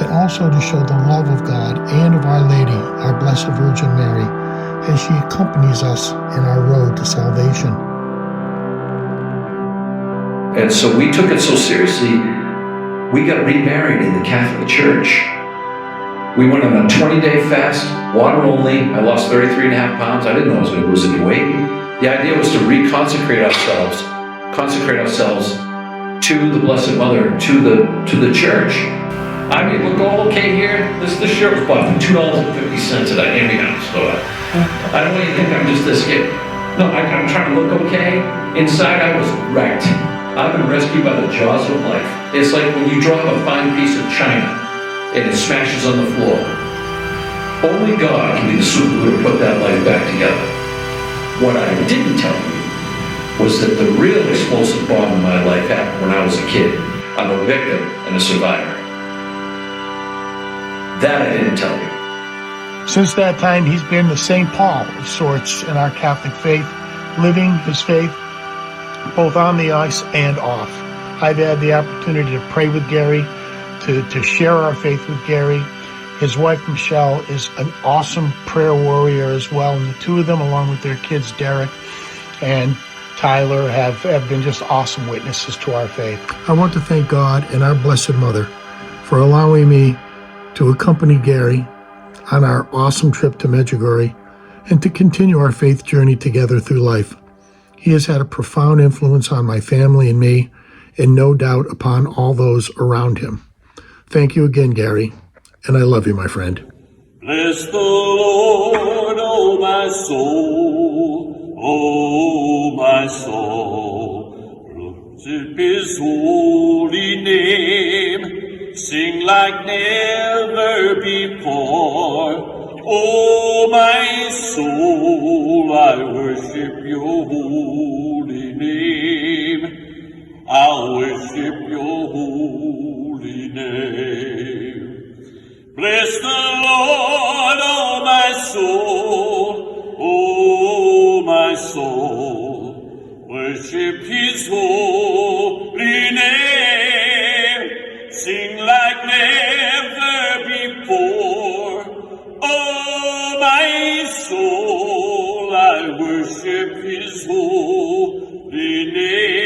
and also to show the love of God and of Our Lady, our Blessed Virgin Mary, as she accompanies us in our road to salvation. And so we took it so seriously, we got remarried in the Catholic Church. We went on a 20-day fast, water only. I lost 33.5 pounds. I didn't know I was going to lose any weight. The idea was to consecrate ourselves to the Blessed Mother, to the church. I mean, look all okay here. This shirt was bought for $2.50 at a hand-me-down store. I don't want you to think I'm just this kid. No, I'm trying to look okay. Inside, I was wrecked. I've been rescued by the jaws of life. It's like when you drop a fine piece of china and it smashes on the floor. Only God can be the superglue to put that life back together. What I didn't tell you was that the real explosive bomb in my life happened when I was a kid. I'm a victim and a survivor. That I didn't tell you. Since that time, he's been the St. Paul of sorts in our Catholic faith, living his faith both on the ice and off. I've had the opportunity to pray with Garry, to share our faith with Garry. His wife, Michele, is an awesome prayer warrior as well, and the two of them, along with their kids, Derek and Tyler, have been just awesome witnesses to our faith. I want to thank God and our Blessed Mother for allowing me to accompany Garry on our awesome trip to Medjugorje and to continue our faith journey together through life. He has had a profound influence on my family and me, and no doubt upon all those around him. Thank you again, Garry, and I love you, my friend. Bless the Lord, oh my soul, oh my soul. Worship his holy name, sing like never before. Oh my soul, I worship your holy name. I worship your holy name. Bless the Lord, oh my soul, oh my soul. Worship his holy name, sing like never before. Oh my soul, I worship his holy name.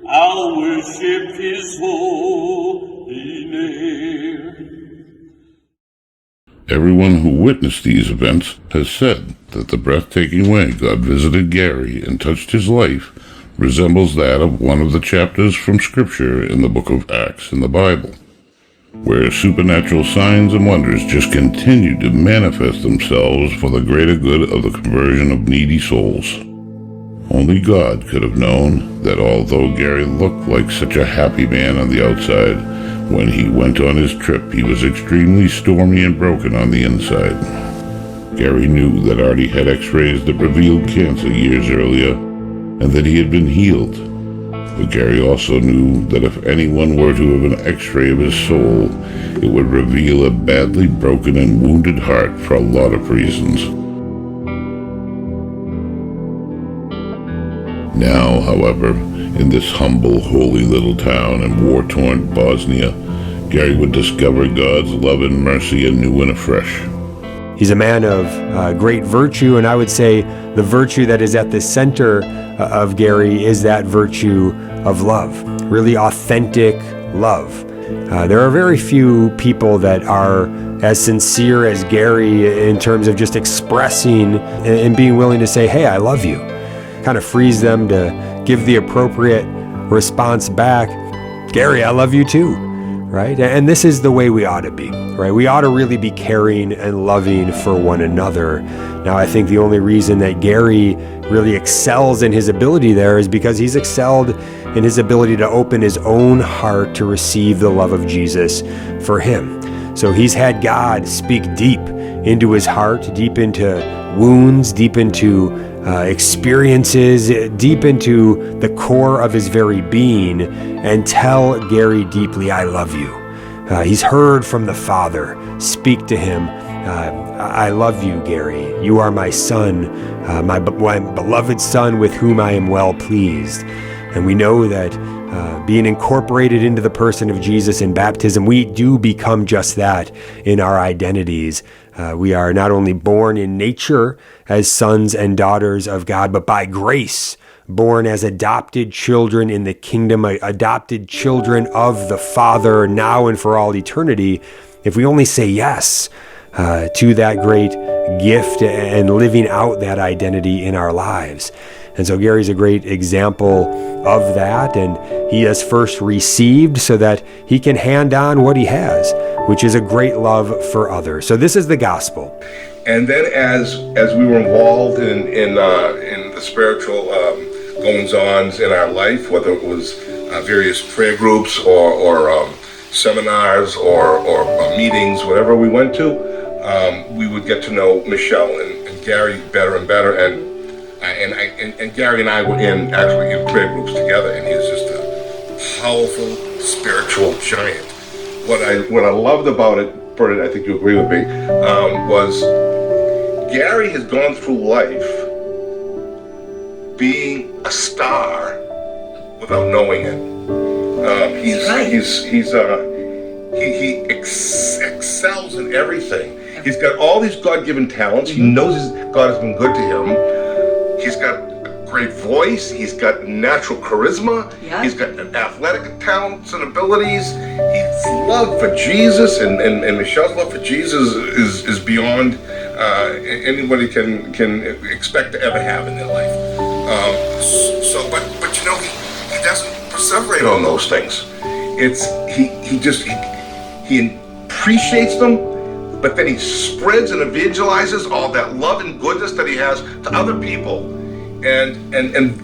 I'll worship his holy name. Everyone who witnessed these events has said that the breathtaking way God visited Garry and touched his life resembles that of one of the chapters from Scripture in the book of Acts in the Bible, where supernatural signs and wonders just continue to manifest themselves for the greater good of the conversion of needy souls. Only God could have known that although Garry looked like such a happy man on the outside, when he went on his trip he was extremely stormy and broken on the inside. Garry knew that Artie had x-rays that revealed cancer years earlier, and that he had been healed. But Garry also knew that if anyone were to have an x-ray of his soul, it would reveal a badly broken and wounded heart for a lot of reasons. Now, however, in this humble, holy little town in war-torn Bosnia, Garry would discover God's love and mercy anew and afresh. He's a man of great virtue, and I would say the virtue that is at the center of Garry is that virtue of love, really authentic love. There are very few people that are as sincere as Garry in terms of just expressing and being willing to say, hey, I love you. Kind of frees them to give the appropriate response back. Garry, I love you too, right? And this is the way we ought to be, right? We ought to really be caring and loving for one another. Now, I think the only reason that Garry really excels in his ability there is because he's excelled in his ability to open his own heart to receive the love of Jesus for him. So he's had God speak deep into his heart, deep into wounds, deep into experiences, deep into the core of his very being, and tell Garry deeply, I love you. He's heard from the Father speak to him, I love you, Garry. You are my son, my beloved son with whom I am well pleased. And we know that being incorporated into the person of Jesus in baptism, we do become just that in our identities. We are not only born in nature as sons and daughters of God, but by grace, born as adopted children in the kingdom, adopted children of the Father now and for all eternity, if we only say yes to that great gift and living out that identity in our lives. And so Gary's a great example of that, and he has first received so that he can hand on what he has, which is a great love for others. So this is the gospel. And then as we were involved in the spiritual goings-ons in our life, whether it was various prayer groups or seminars or meetings, whatever we went to, we would get to know Michele and Garry better and better, and Garry and I were actually in prayer groups together, and he's just a powerful spiritual giant. What I loved about it, Bernard, I think you agree with me, was Garry has gone through life being a star without knowing it. He excels in everything. He's got all these God-given talents. He knows God has been good to him. He's got a great voice. He's got natural charisma. Yeah. He's got athletic talents and abilities. His love for Jesus and Michele's love for Jesus is beyond anybody can expect to ever have in their life. But you know, he doesn't perseverate on those things. He appreciates them, but then he spreads and evangelizes all that love and goodness that he has to other people, and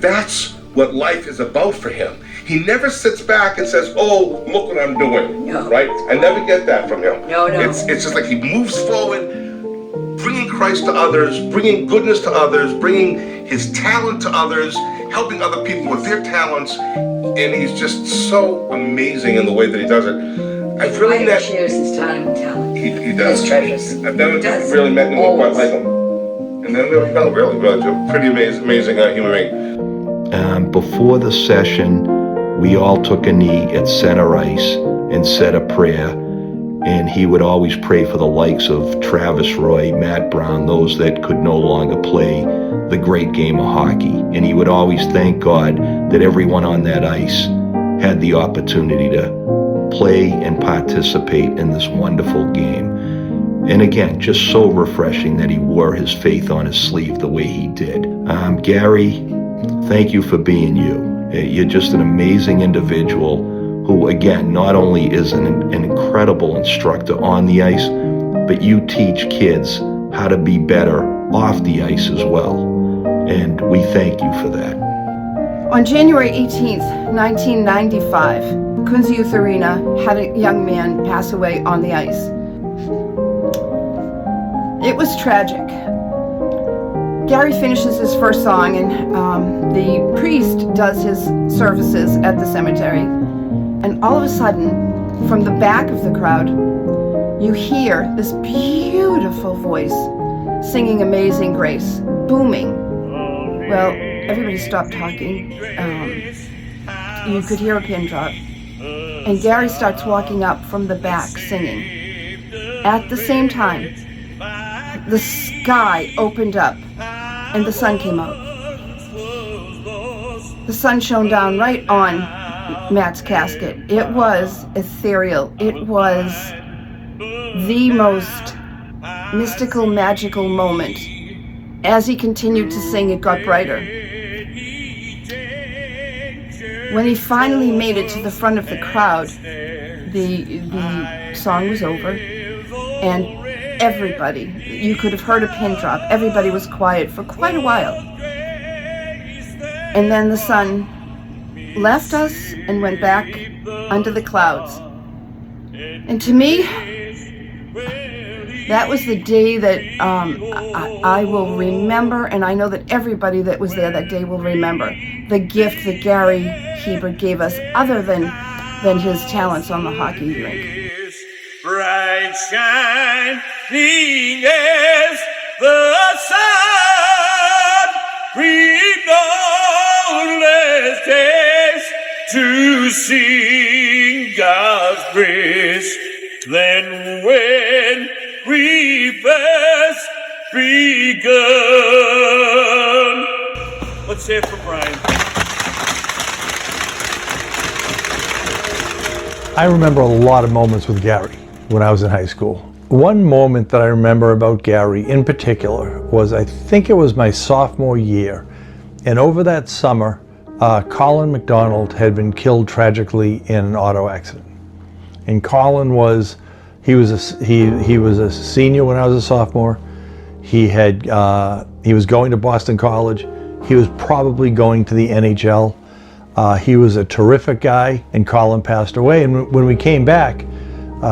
that's what life is about for him. He never sits back and says, "Oh, look what I'm doing." No. Right? I never get that from him. No. It's just like he moves forward, bringing Christ to others, bringing goodness to others, bringing his talent to others, helping other people with their talents, and he's just so amazing in the way that he does it. I've really met. He shares his time and talent. He does. His treasures. I've never really met anyone quite like him. And then really, pretty amazing human being. Before the session, we all took a knee at center ice and said a prayer. And he would always pray for the likes of Travis Roy, Matt Brown, those that could no longer play the great game of hockey. And he would always thank God that everyone on that ice had the opportunity to play and participate in this wonderful game. And again, just so refreshing that he wore his faith on his sleeve the way he did. Garry, thank you for being you. You're just an amazing individual who, again, not only is an incredible instructor on the ice, but you teach kids how to be better off the ice as well. And we thank you for that. On January 18th, 1995, Kunz Youth Arena had a young man pass away on the ice. It was tragic. Garry finishes his first song, and the priest does his services at the cemetery. And all of a sudden, from the back of the crowd, you hear this beautiful voice singing Amazing Grace, booming. Well, everybody stopped talking. You could hear a pin drop. And Garry starts walking up from the back singing. At the same time, the sky opened up and the sun came out. The sun shone down right on Matt's casket. It was ethereal. It was the most mystical, magical moment. As he continued to sing, it got brighter. When he finally made it to the front of the crowd, the song was over, and everybody, you could have heard a pin drop. Everybody was quiet for quite a while. And then the sun left us and went back under the clouds. And to me, that was the day that I will remember, and I know that everybody that was there that day will remember the gift that Garry Hebert gave us, other than his talents on the hockey rink. Bright shining as the sun, we boundless days to sing God's praise. Then when we first begun. Let's say it for Brian. I remember a lot of moments with Garry when I was in high school. One moment that I remember about Garry in particular was, I think it was my sophomore year, And over that summer, Colin McDonald had been killed tragically in an auto accident. And Colin was a senior when I was a sophomore. He was going to Boston College. He was probably going to the NHL. He was a terrific guy, and Colin passed away. And when we came back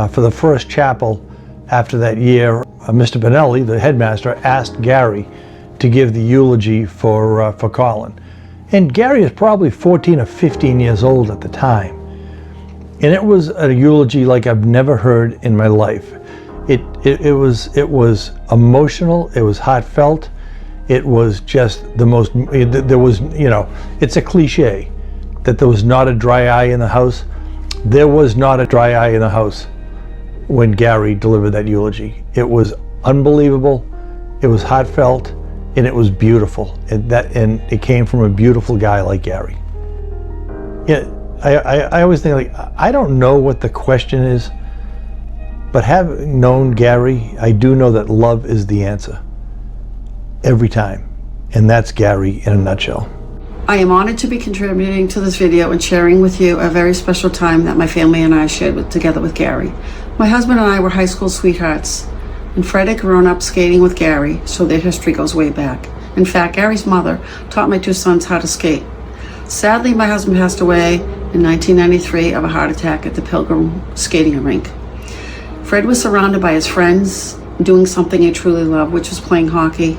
for the first chapel after that year, Mr. Benelli, the headmaster, asked Garry to give the eulogy for Colin. And Garry was probably 14 or 15 years old at the time. And it was a eulogy like I've never heard in my life. It was emotional, it was heartfelt, it was just the most, there was, it's a cliche that there was not a dry eye in the house. There was not a dry eye in the house when Garry delivered that eulogy. It was unbelievable, it was heartfelt, and it was beautiful. And it came from a beautiful guy like Garry. Yeah, I always think, like, I don't know what the question is, but having known Garry, I do know that love is the answer every time. And that's Garry in a nutshell. I am honored to be contributing to this video and sharing with you a very special time that my family and I shared together with Garry. My husband and I were high school sweethearts, and Fred had grown up skating with Garry, so their history goes way back. In fact, Garry's mother taught my two sons how to skate. Sadly, my husband passed away in 1993 of a heart attack at the Pilgrim skating rink. Fred was surrounded by his friends, doing something he truly loved, which was playing hockey.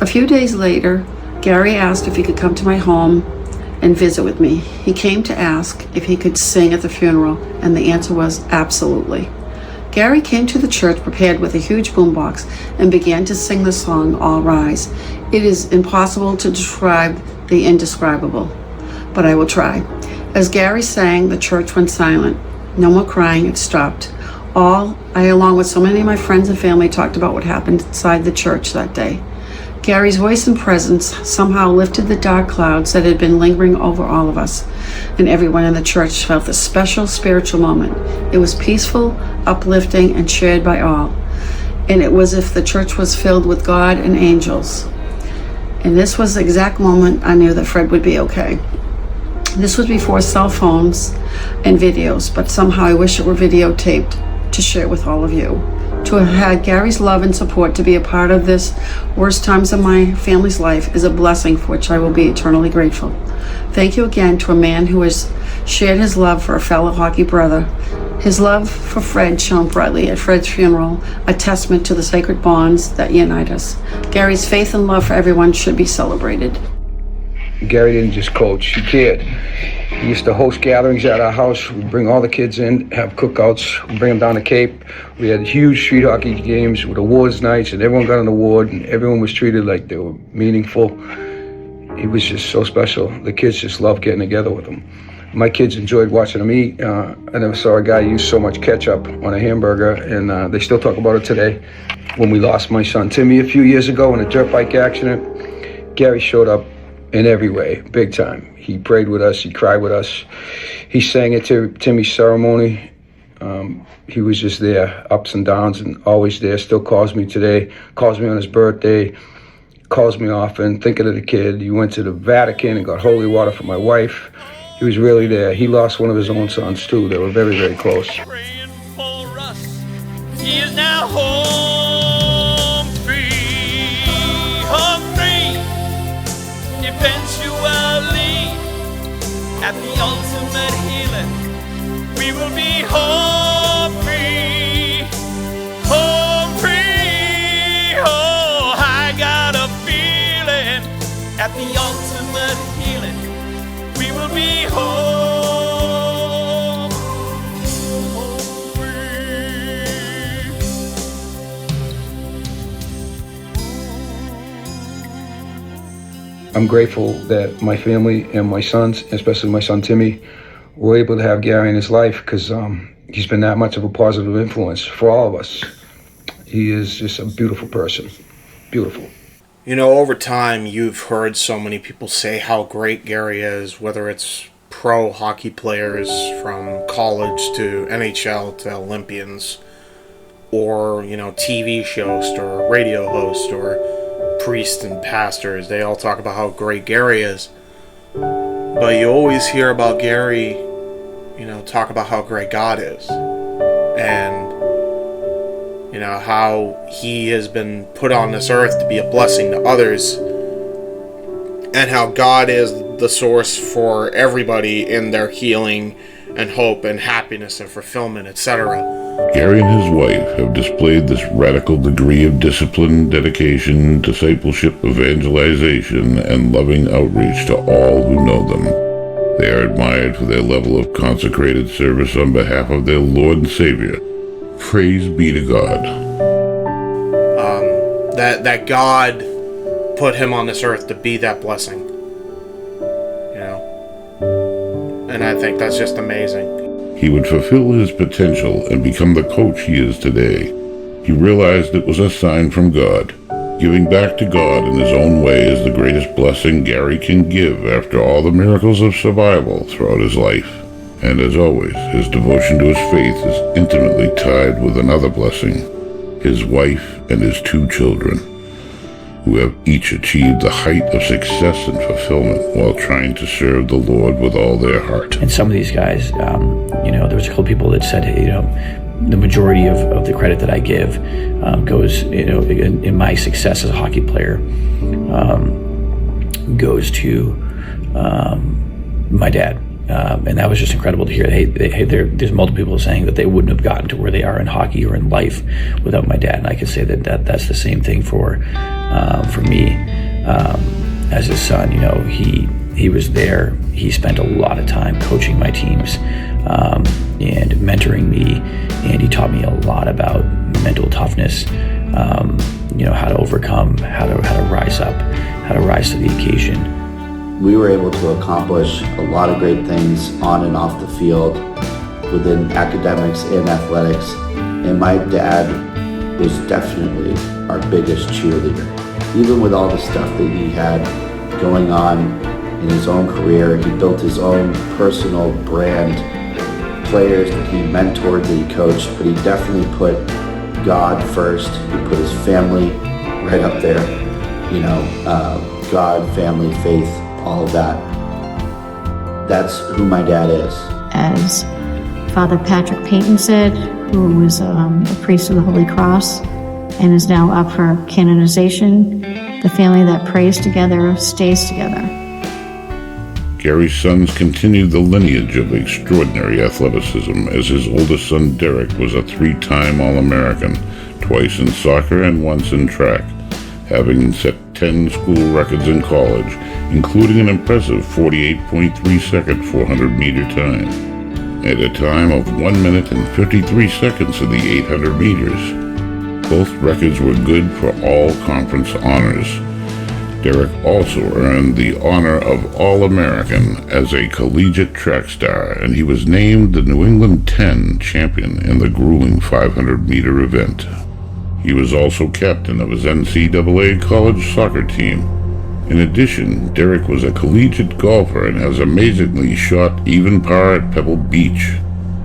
A few days later, Garry asked if he could come to my home and visit with me. He came to ask if he could sing at the funeral, and the answer was absolutely. Garry came to the church prepared with a huge boombox and began to sing the song, All Rise. It is impossible to describe the indescribable, but I will try. As Garry sang, the church went silent. No more crying, it stopped. I, along with so many of my friends and family, talked about what happened inside the church that day. Garry's voice and presence somehow lifted the dark clouds that had been lingering over all of us, and everyone in the church felt this special spiritual moment. It was peaceful, uplifting, and shared by all. And it was as if the church was filled with God and angels. And this was the exact moment I knew that Fred would be okay. This was before cell phones and videos, but somehow I wish it were videotaped to share with all of you. To have had Garry's love and support to be a part of this worst times of my family's life is a blessing for which I will be eternally grateful. Thank you again to a man who has shared his love for a fellow hockey brother. His love for Fred shone brightly at Fred's funeral, a testament to the sacred bonds that unite us. Garry's faith and love for everyone should be celebrated. Garry didn't just coach, he cared. He used to host gatherings at our house. We'd bring all the kids in, have cookouts, we'd bring them down to Cape. We had huge street hockey games with awards nights, and everyone got an award, and everyone was treated like they were meaningful. He was just so special. The kids just loved getting together with him. My kids enjoyed watching him eat. I never saw a guy use so much ketchup on a hamburger, and they still talk about it today. When we lost my son Timmy a few years ago in a dirt bike accident, Garry showed up in every way, big time. He prayed with us, he cried with us. He sang at Timmy's ceremony. He was just there, ups and downs, and always there. Still calls me today, calls me on his birthday, calls me often, thinking of the kid. He went to the Vatican and got holy water for my wife. He was really there. He lost one of his own sons too. They were very, very close. He is now home free, eventually, at the ultimate healing, we will be home free, oh, I got a feeling, at the ultimate healing, we will be home. I'm grateful that my family and my sons, especially my son Timmy, were able to have Garry in his life, because he's been that much of a positive influence for all of us. He is just a beautiful person. Beautiful. You know, over time, you've heard so many people say how great Garry is, whether it's pro hockey players from college to NHL to Olympians, or, you know, TV show host or radio host or priests and pastors, they all talk about how great Garry is. But you always hear about Garry, talk about how great God is. And, how he has been put on this earth to be a blessing to others. And how God is the source for everybody in their healing and hope and happiness and fulfillment, etc. Garry and his wife have displayed this radical degree of discipline, dedication, discipleship, evangelization, and loving outreach to all who know them. They are admired for their level of consecrated service on behalf of their Lord and Savior. Praise be to God. That God put him on this earth to be that blessing. And I think that's just amazing. He would fulfill his potential and become the coach he is today. He realized it was a sign from God. Giving back to God in his own way is the greatest blessing Garry can give after all the miracles of survival throughout his life. And as always, his devotion to his faith is intimately tied with another blessing, his wife and his 2 children, who have each achieved the height of success and fulfillment while trying to serve the Lord with all their heart. And some of these guys, there was a couple people that said, the majority of the credit that I give goes, in my success as a hockey player, goes to my dad. And that was just incredible to hear. There's multiple people saying that they wouldn't have gotten to where they are in hockey or in life without my dad. And I can say that's the same thing for me as his son. He was there. He spent a lot of time coaching my teams and mentoring me, and he taught me a lot about mental toughness. How to overcome, how to rise up, how to rise to the occasion. We were able to accomplish a lot of great things on and off the field within academics and athletics. And my dad was definitely our biggest cheerleader. Even with all the stuff that he had going on in his own career, he built his own personal brand, players that he mentored, that he coached, but he definitely put God first. He put his family right up there, God, family, faith, all of that. That's who my dad is. As Father Patrick Payton said, who was a priest of the Holy Cross and is now up for canonization, the family that prays together stays together. Garry's sons continued the lineage of extraordinary athleticism, as his oldest son Derek was a 3-time All-American, twice in soccer and once in track, having set 10 school records in college, including an impressive 48.3-second 400-meter time, at a time of 1 minute and 53 seconds in the 800 meters. Both records were good for all conference honors. Derek also earned the honor of All-American as a collegiate track star, and he was named the New England 10 champion in the grueling 500-meter event. He was also captain of his NCAA college soccer team. In addition, Derek was a collegiate golfer and has amazingly shot even par at Pebble Beach.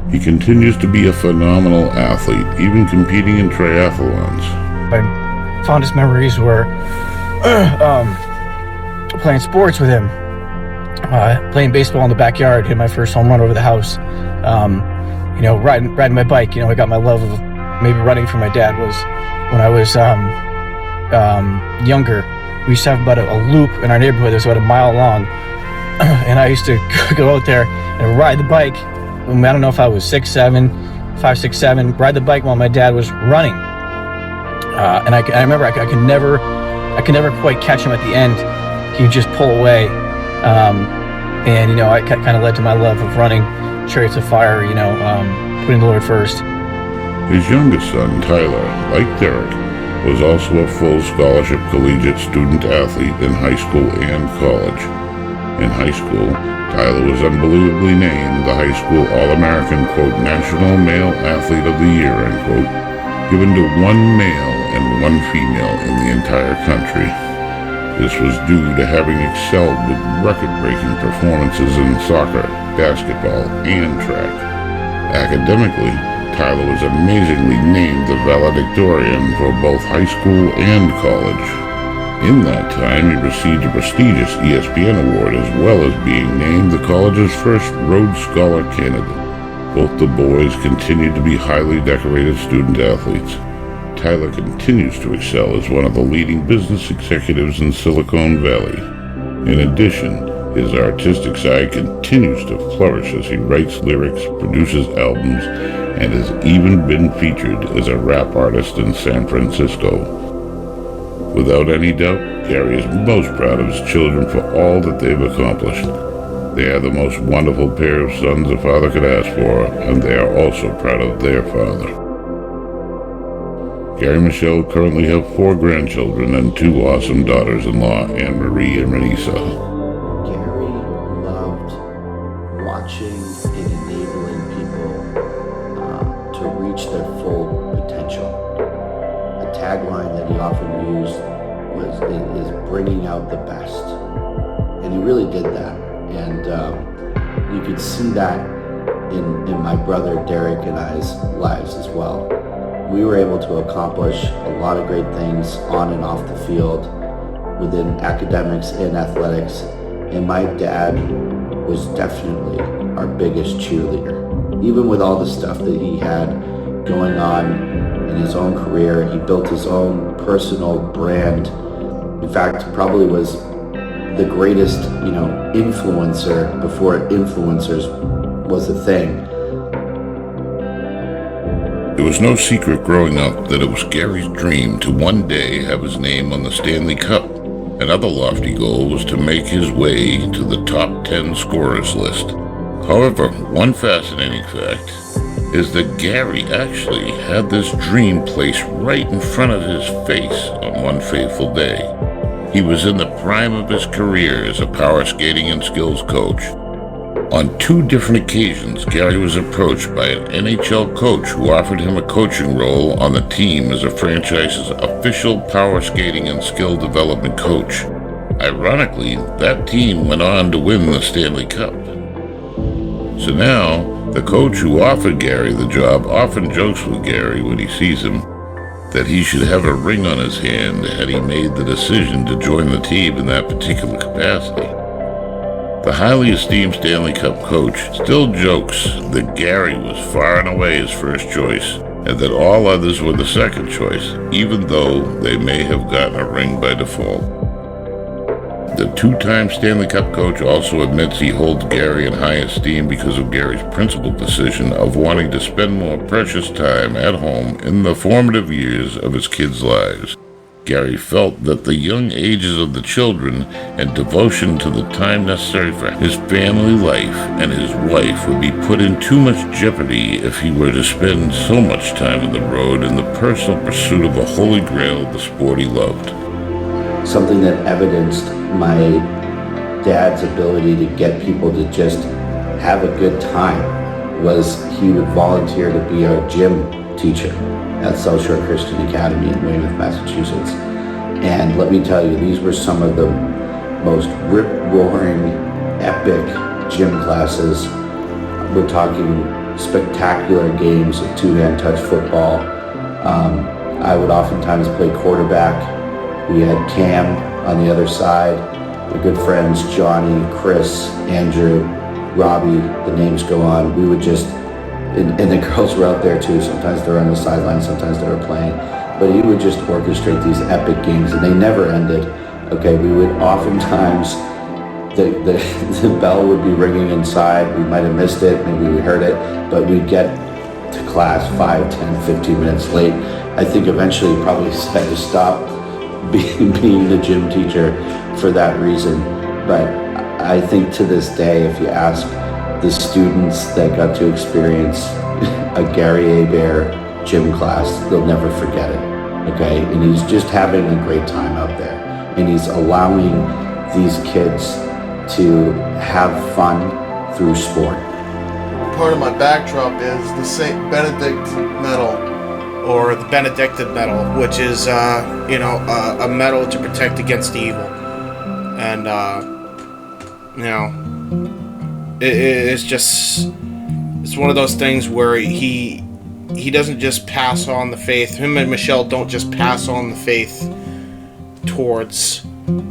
He continues to be a phenomenal athlete, even competing in triathlons. My fondest memories were playing sports with him, playing baseball in the backyard, hit my first home run over the house, riding my bike. I got my love of maybe running from my dad was when I was younger. We used to have about a loop in our neighborhood that was about a mile long, and I used to go out there and ride the bike. I don't know if I was 5, 6, 7, ride the bike while my dad was running. And I remember I could never quite catch him at the end. He would just pull away. And it kind of led to my love of running Chariots of Fire, putting the Lord first. His youngest son, Tyler, like Derek, was also a full scholarship collegiate student athlete in high school and college. In high school, Tyler was unbelievably named the high school All-American, quote, National Male Athlete of the Year, end quote, given to 1 male and 1 female in the entire country. This was due to having excelled with record-breaking performances in soccer, basketball, and track. Academically, Tyler was amazingly named the valedictorian for both high school and college. In that time, he received a prestigious ESPN award as well as being named the college's first Rhodes Scholar candidate. Both the boys continued to be highly decorated student athletes. Tyler continues to excel as one of the leading business executives in Silicon Valley. In addition, his artistic side continues to flourish as he writes lyrics, produces albums, and has even been featured as a rap artist in San Francisco. Without any doubt, Garry is most proud of his children for all that they've accomplished. They are the most wonderful pair of sons a father could ask for, and they are also proud of their father. Garry and Michele currently have 4 grandchildren and 2 awesome daughters-in-law, Anne-Marie and Renisa. Garry loved watching and enabling people to reach their full potential. A tagline that he often used is bringing out the best. And he really did that. And you could see that in my brother Derek and I's lives as well. We were able to accomplish a lot of great things on and off the field within academics and athletics. And my dad was definitely our biggest cheerleader. Even with all the stuff that he had going on in his own career, he built his own personal brand. In fact, probably was the greatest, influencer before influencers was a thing. It was no secret growing up that it was Garry's dream to one day have his name on the Stanley Cup. Another lofty goal was to make his way to the top 10 scorers list. However, one fascinating fact is that Garry actually had this dream placed right in front of his face on one fateful day. He was in the prime of his career as a power skating and skills coach. On 2 different occasions, Garry was approached by an NHL coach who offered him a coaching role on the team as a franchise's official power skating and skill development coach. Ironically, that team went on to win the Stanley Cup. So now, the coach who offered Garry the job often jokes with Garry when he sees him that he should have a ring on his hand had he made the decision to join the team in that particular capacity. The highly esteemed Stanley Cup coach still jokes that Garry was far and away his first choice, and that all others were the second choice, even though they may have gotten a ring by default. The 2-time Stanley Cup coach also admits he holds Garry in high esteem because of Garry's principled decision of wanting to spend more precious time at home in the formative years of his kids' lives. Garry felt that the young ages of the children and devotion to the time necessary for his family life and his wife would be put in too much jeopardy if he were to spend so much time on the road in the personal pursuit of a holy grail of the sport he loved. Something that evidenced my dad's ability to get people to just have a good time was he would volunteer to be a gym teacher at South Shore Christian Academy in Weymouth, Massachusetts. And let me tell you, these were some of the most rip-roaring, epic gym classes. We're talking spectacular games of 2-hand touch football. I would oftentimes play quarterback. We had Cam on the other side. We're good friends, Johnny, Chris, Andrew, Robbie, the names go on. We would just, and the girls were out there too. Sometimes they were on the sideline, sometimes they were playing. But he would just orchestrate these epic games, and they never ended. Okay, we would oftentimes, the bell would be ringing inside. We might have missed it, maybe we heard it, but we'd get to class 5, 10, 15 minutes late. I think eventually he probably had to stop being the gym teacher for that reason. But I think to this day, if you ask the students that got to experience a Garry Hebert gym class, they'll never forget it, okay? And he's just having a great time out there. And he's allowing these kids to have fun through sport. Part of my backdrop is the St. Benedict medal, or the Benedictine medal, which is, a medal to protect against evil. And, it's one of those things where he doesn't just pass on the faith. Him and Michele don't just pass on the faith towards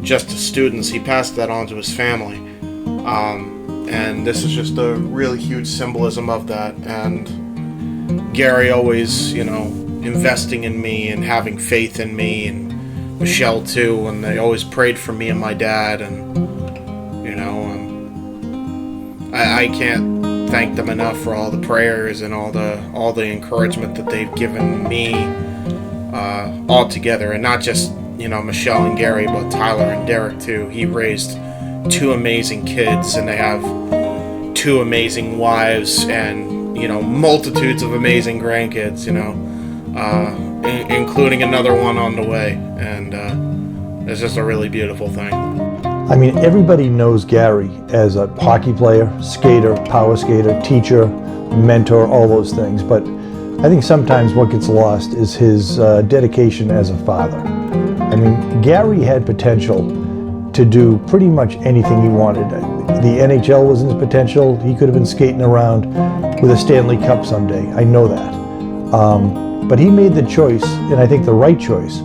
just the students. He passed that on to his family. And this is just a really huge symbolism of that. And Garry always, investing in me and having faith in me, and Michele too, and they always prayed for me and my dad, and I can't thank them enough for all the prayers and all the encouragement that they've given me all together, and not just Michele and Garry, but Tyler and Derek too. He raised 2 amazing kids, and they have 2 amazing wives, and multitudes of amazing grandkids, including another one on the way, and it's just a really beautiful thing. I mean, everybody knows Garry as a hockey player, skater, power skater, teacher, mentor, all those things, but I think sometimes what gets lost is his dedication as a father. I mean, Garry had potential to do pretty much anything he wanted. The NHL was in his potential. He could have been skating around with a Stanley Cup someday. I know that. But he made the choice, and I think the right choice,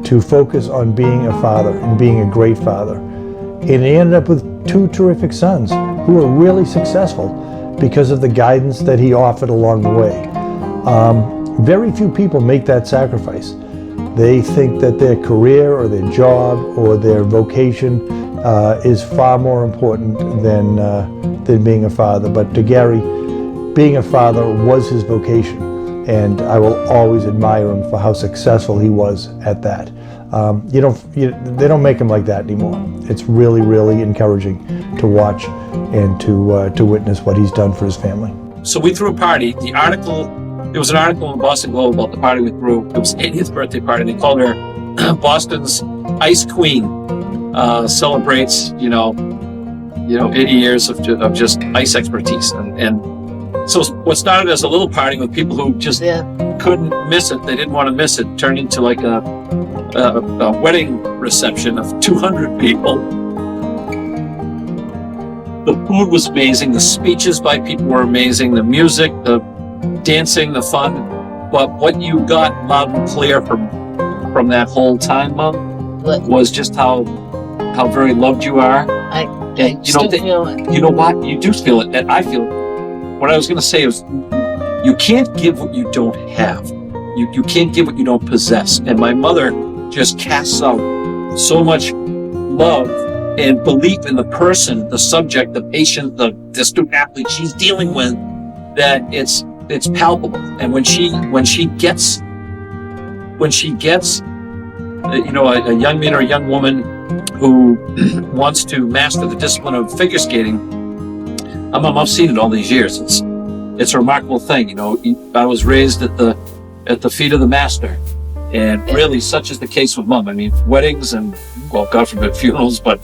to focus on being a father and being a great father. And he ended up with 2 terrific sons who were really successful because of the guidance that he offered along the way. Very few people make that sacrifice. They think that their career or their job or their vocation is far more important than being a father. But to Garry, being a father was his vocation, and I will always admire him for how successful he was at that. They don't make him like that anymore. It's really, really encouraging to watch and to witness what he's done for his family. So we threw a party. There was an article in the Boston Globe about the party we threw. It was 80th birthday party. They called her Boston's Ice Queen. Celebrates, 80 years of just ice expertise. And so what started as a little party with people who just couldn't miss it, they didn't want to miss it, turned into like a wedding reception of 200 people. The food was amazing. The speeches by people were amazing. The music, the dancing, the fun. But what you got loud and clear from that whole time, Mom, was just how very loved you are. I still feel it. You know what? You do feel it, and I feel it. What I was going to say is, you can't give what you don't have. You can't give what you don't possess. And my mother just casts out so much love and belief in the person, the subject, the patient, the student athlete she's dealing with, that it's palpable. And when she gets a young man or a young woman who wants to master the discipline of figure skating, I've seen it all these years. It's a remarkable thing. I was raised at the feet of the master, and really such is the case with Mom. I mean, weddings and, well, God forbid, funerals, but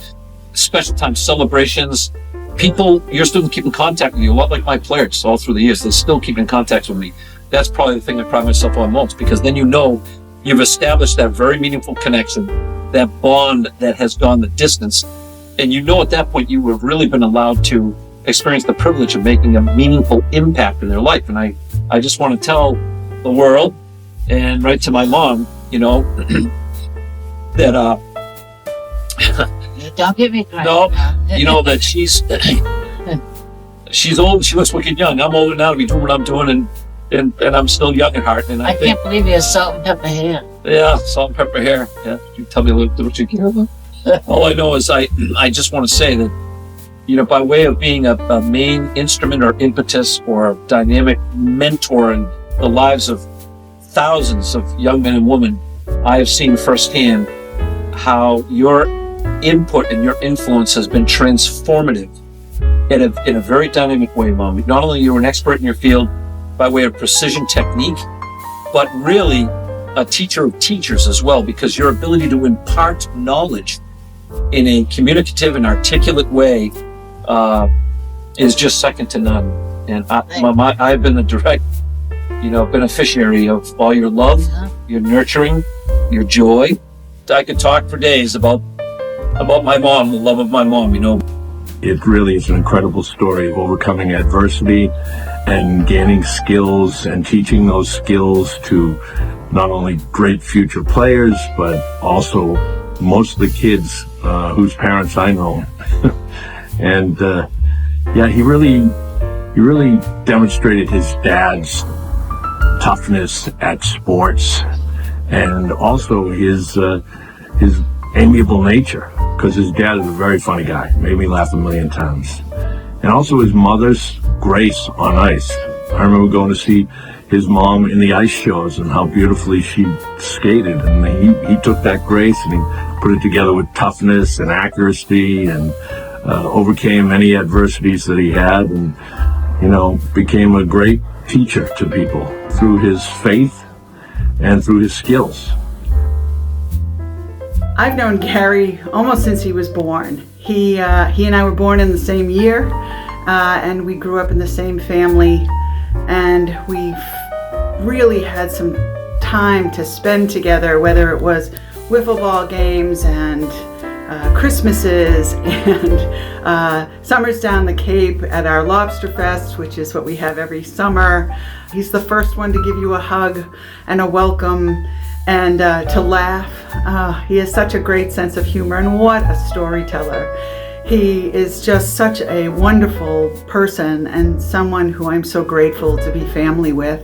special time celebrations, your students keep in contact with you, a lot like my players all through the years. They still keep in contact with me. That's probably the thing I pride myself on most, because then you've established that very meaningful connection, that bond that has gone the distance. And at that point you have really been allowed to experience the privilege of making a meaningful impact in their life. And I just want to tell the world, and right to my mom, that don't get me crying. No, that she's old. She looks wicked young. I'm older now to be doing what I'm doing, and I'm still young at heart. And I can't believe you have salt and pepper hair. Yeah, salt and pepper hair. Yeah, you tell me a little bit what you care about. All I know is I just want to say that, by way of being a main instrument or impetus or dynamic mentor in the lives of thousands of young men and women, I have seen firsthand how your input and your influence has been transformative in a very dynamic way, Mom. Not only are you an expert in your field by way of precision technique, but really a teacher of teachers as well, because your ability to impart knowledge in a communicative and articulate way is just second to none. And I've been the direct, beneficiary of all your love, your nurturing, your joy. I could talk for days about my mom, the love of my mom, It really is an incredible story of overcoming adversity and gaining skills and teaching those skills to not only great future players, but also most of the kids whose parents I know. And yeah, he really demonstrated his dad's toughness at sports, and also his amiable nature, because his dad is a very funny guy, made me laugh a million times. And also his mother's grace on ice. I remember going to see his mom in the ice shows and how beautifully she skated, and he took that grace and he put it together with toughness and accuracy, and overcame any adversities that he had, and became a great teacher to people through his faith and through his skills. I've known Garry almost since he was born. He and I were born in the same year, and we grew up in the same family, and we've really had some time to spend together, whether it was wiffle ball games and Christmases and summers down the Cape at our Lobster Fest, which is what we have every summer. He's the first one to give you a hug and a welcome and to laugh. He has such a great sense of humor, and what a storyteller. He is just such a wonderful person and someone who I'm so grateful to be family with.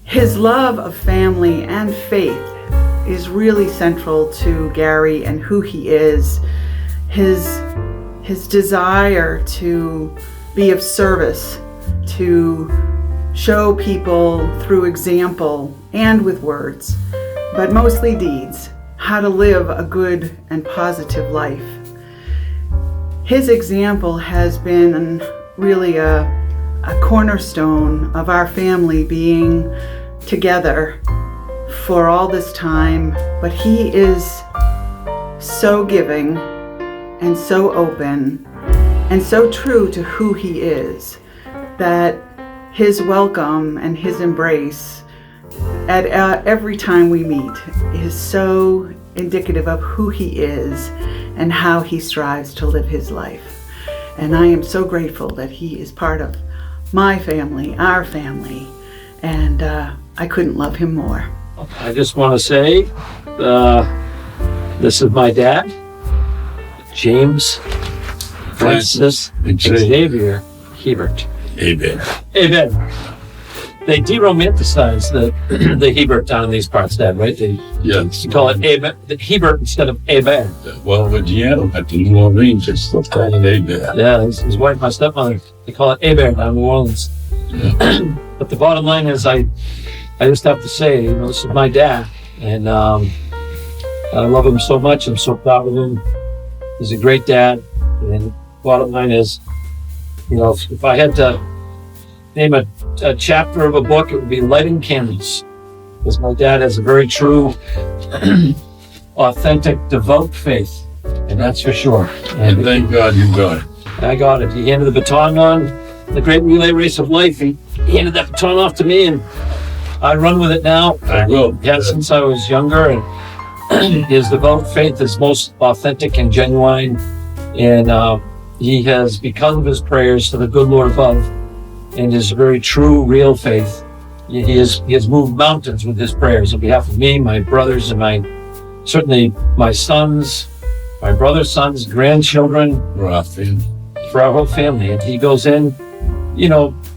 His love of family and faith is really central to Garry and who he is. His desire to be of service, to show people through example and with words, but mostly deeds, how to live a good and positive life. His example has been really a cornerstone of our family being together for all this time, but he is so giving and so open and so true to who he is that his welcome and his embrace at every time we meet is so indicative of who he is and how he strives to live his life. And I am so grateful that he is part of my family, our family, and I couldn't love him more. I just want to say, this is my dad, James Francis Xavier Hebert. Hebert. They de-romanticize the Hebert down in these parts, Dad, right? They call it Hebert instead of Hebert. Well, Louisiana, at the New Orleans, they still call it Hebert. Yeah, his wife, my stepmother, they call it Hebert down in New Orleans. Yeah. But the bottom line is, I just have to say, this is my dad, and I love him so much. I'm so proud of him. He's a great dad, and bottom line is, if I had to name a chapter of a book, it would be Lighting Candles, because my dad has a very true, authentic, devout faith, and that's for sure. And thank God you got it. I got it. He handed the baton on the great relay race of life. He handed that baton off to me, and I run with it now. I will. Yeah, since I was younger, and his devout faith is most authentic and genuine, and he has, because of his prayers to the good Lord above, and his very true, real faith, he has moved mountains with his prayers on behalf of me, my brothers, and certainly my sons, my brother's sons, grandchildren, for our whole family. And he goes in,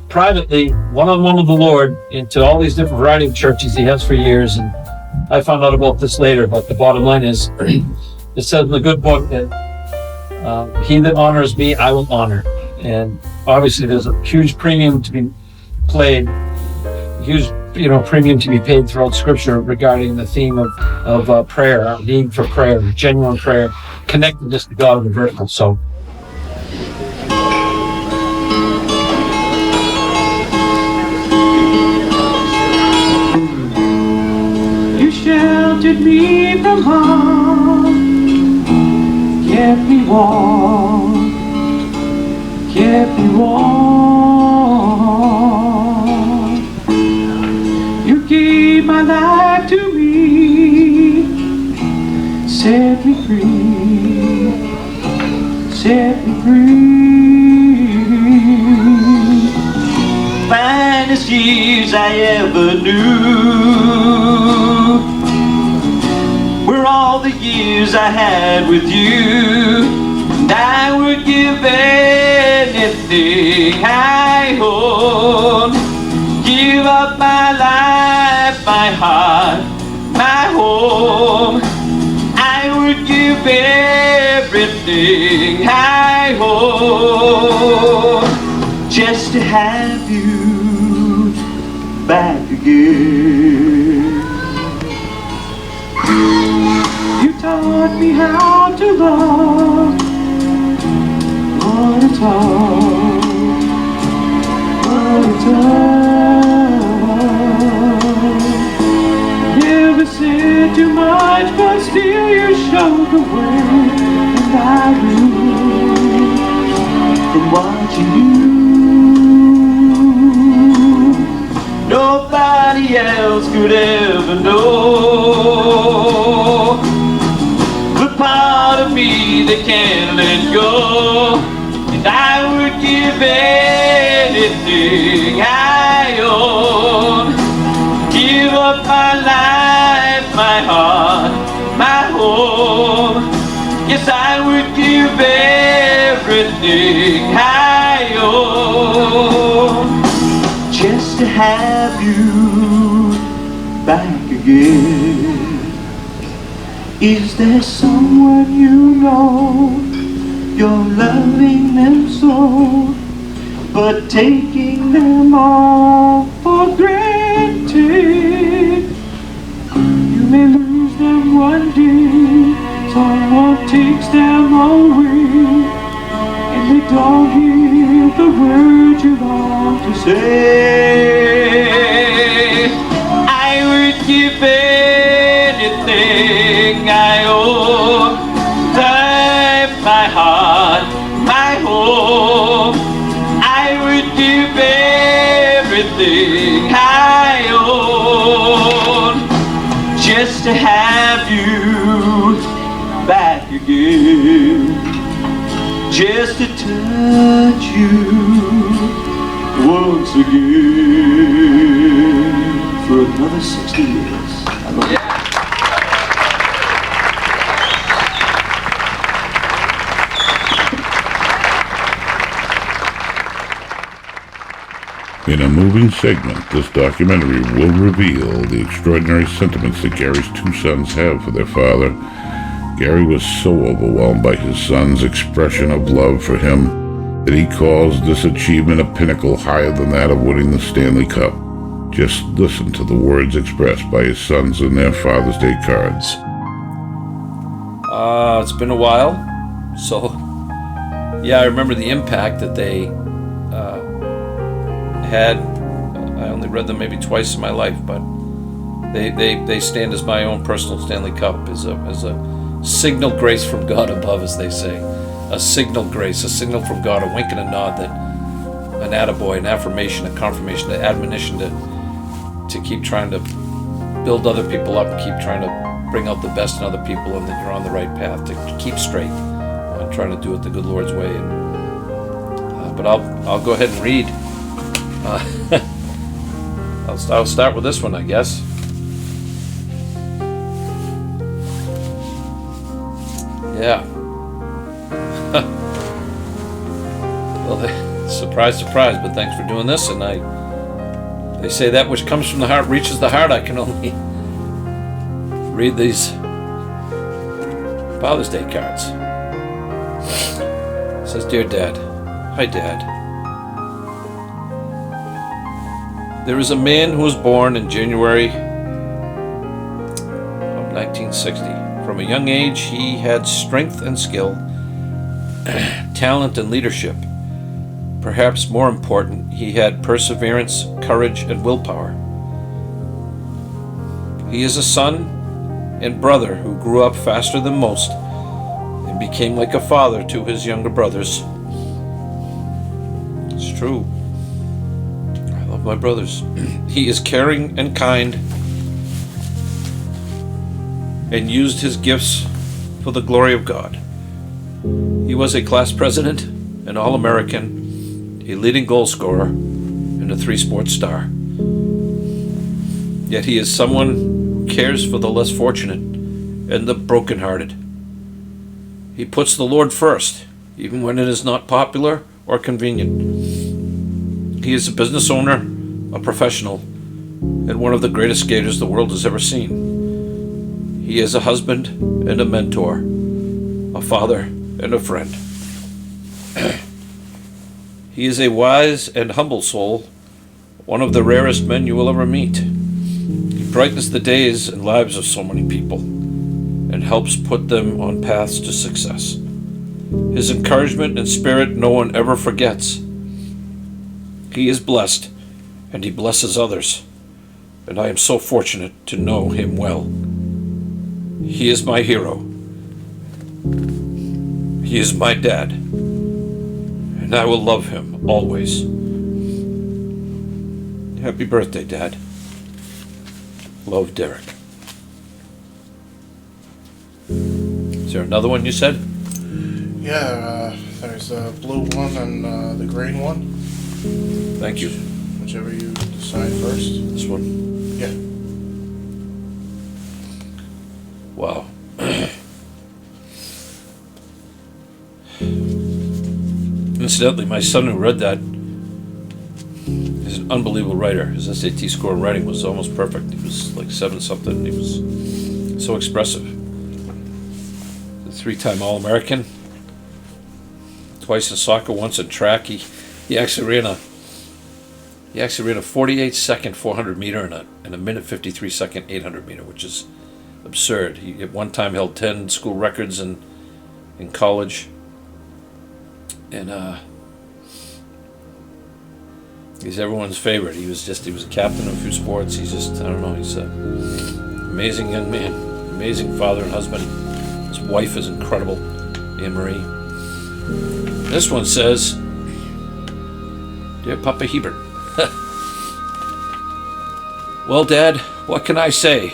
privately, one-on-one with the Lord, into all these different variety of churches he has for years. And I found out about this later, but the bottom line is, it says in the good book that he that honors me, I will honor. And obviously there's a huge premium to be played, premium to be paid throughout Scripture regarding the theme of prayer, our need for prayer, genuine prayer, connectedness to God in the vertical. So. Sheltered me from harm, kept me warm, You gave my life to me, set me free. Finest years I ever knew were all the years I had with you, and I would give anything I own. Give up my life, my heart, my home. I would give everything I own just to have you back again. You taught me how to love. What a talk, what a talk. Never said too much, but still you showed the way, and I grew from watching you. Nobody else could ever know the part of me that can't let go, and I would give anything I own. Give up my life, my heart, my home. Yes, I would give everything I own just to have you back again. Is there someone you know you're loving them so, but taking them all for granted? You may lose them one day, someone takes them away, and they don't hear the words you want to say. I would give anything I own, life, my heart, my home. I would give everything I own just to have you back again, just to touch you once again for another 60 years. I love you. In a moving segment, this documentary will reveal the extraordinary sentiments that Garry's two sons have for their father. Garry was so overwhelmed by his son's expression of love for him that he calls this achievement a pinnacle higher than that of winning the Stanley Cup. Just listen to the words expressed by his sons in their Father's Day cards. It's been a while, so yeah, I remember the impact that they had. I only read them maybe twice in my life, but they stand as my own personal Stanley Cup, as a signal grace from God above, as they say. A signal grace, a signal from God, a wink and a nod, that an attaboy, an affirmation, a confirmation, an admonition to keep trying to build other people up, keep trying to bring out the best in other people, and that you're on the right path, to keep straight, trying to do it the good Lord's way. And, but I'll go ahead and read. I'll start with this one, I guess. Yeah. Well, surprise, surprise, but thanks for doing this. And they say that which comes from the heart reaches the heart. I can only read these Father's Day cards. It says, Dear Dad, hi Dad. There is a man who was born in January of 1960. From a young age, he had strength and skill, talent and leadership. Perhaps more important, he had perseverance, courage, and willpower. He is a son and brother who grew up faster than most and became like a father to his younger brothers. It's true. I love my brothers. He is caring and kind and used his gifts for the glory of God. He was a class president, an All-American, a leading goal scorer, and a 3-sport star. Yet he is someone who cares for the less fortunate and the brokenhearted. He puts the Lord first, even when it is not popular or convenient. He is a business owner, a professional, and one of the greatest skaters the world has ever seen. He is a husband and a mentor, a father and a friend. He is a wise and humble soul, one of the rarest men you will ever meet. He brightens the days and lives of so many people and helps put them on paths to success. His encouragement and spirit no one ever forgets. He is blessed, and he blesses others, and I am so fortunate to know him well. He is my hero. He is my dad, and I will love him always. Happy birthday, Dad. Love, Derek. Is there another one you said? Yeah, there's the blue one and the green one. Thank you. Whichever you decide first. This one? Yeah. Wow. Incidentally, my son who read that is an unbelievable writer. His SAT score in writing was almost perfect. He was like 7-something. He was so expressive. The 3-time All-American. Twice in soccer, once in track. He actually ran a 48-second 400 meter and a minute 53-second 800 meter, which is absurd. He at one time held 10 school records in college, and he's everyone's favorite. He was a captain of a few sports. He's just, I don't know, he's an amazing young man, amazing father and husband. His wife is incredible, Anne-Marie. This one says, Dear Papa Hebert, well, Dad, what can I say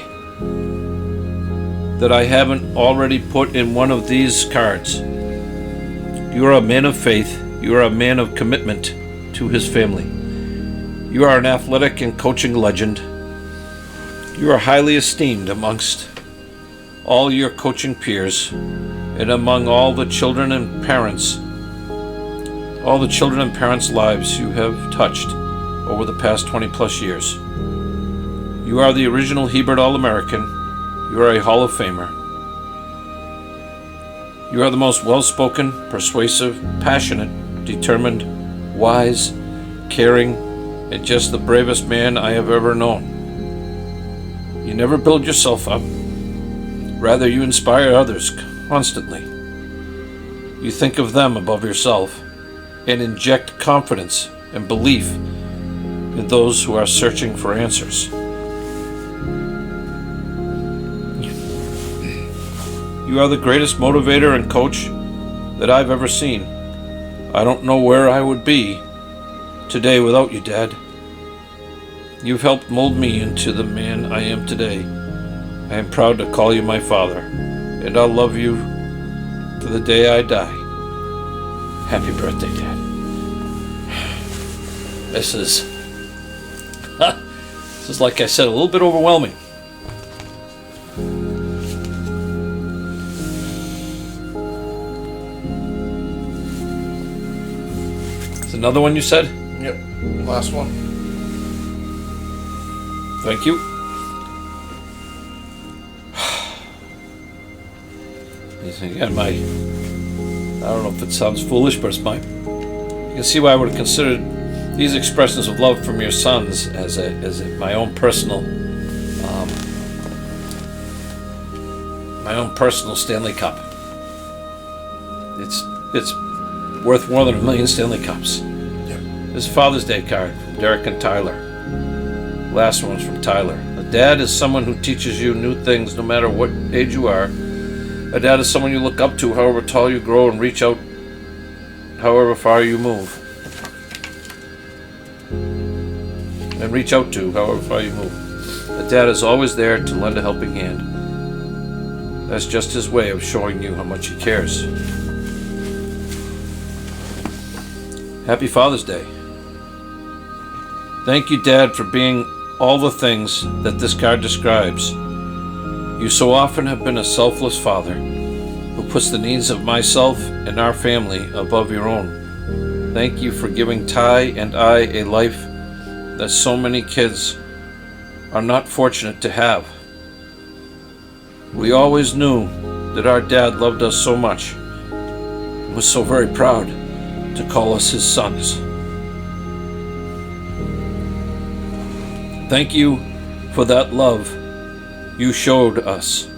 that I haven't already put in one of these cards? You are a man of faith. You are a man of commitment to his family. You are an athletic and coaching legend. You are highly esteemed amongst all your coaching peers and among all the children and parents' lives you have touched over the past 20-plus years. You are the original Hebert All-American. You are a Hall of Famer. You are the most well-spoken, persuasive, passionate, determined, wise, caring, and just the bravest man I have ever known. You never build yourself up. Rather, you inspire others constantly. You think of them above yourself and inject confidence and belief in those who are searching for answers. You are the greatest motivator and coach that I've ever seen. I don't know where I would be today without you, Dad. You've helped mold me into the man I am today. I am proud to call you my father, and I'll love you to the day I die. Happy birthday, Dad. This is, like I said, a little bit overwhelming. Another one you said? Yep, last one. Thank you. Again, I don't know if it sounds foolish, but it's you can see why I would have considered these expressions of love from your sons as my own personal Stanley Cup. It's worth more than 1 million Stanley Cups. This is a Father's Day card from Derek and Tyler. Last one was from Tyler. A dad is someone who teaches you new things no matter what age you are. A dad is someone you look up to however tall you grow and reach out however far you move. And reach out to however far you move. A dad is always there to lend a helping hand. That's just his way of showing you how much he cares. Happy Father's Day. Thank you, Dad, for being all the things that this card describes. You so often have been a selfless father who puts the needs of myself and our family above your own. Thank you for giving Ty and I a life that so many kids are not fortunate to have. We always knew that our dad loved us so much and was so very proud to call us his sons. Thank you for that love you showed us,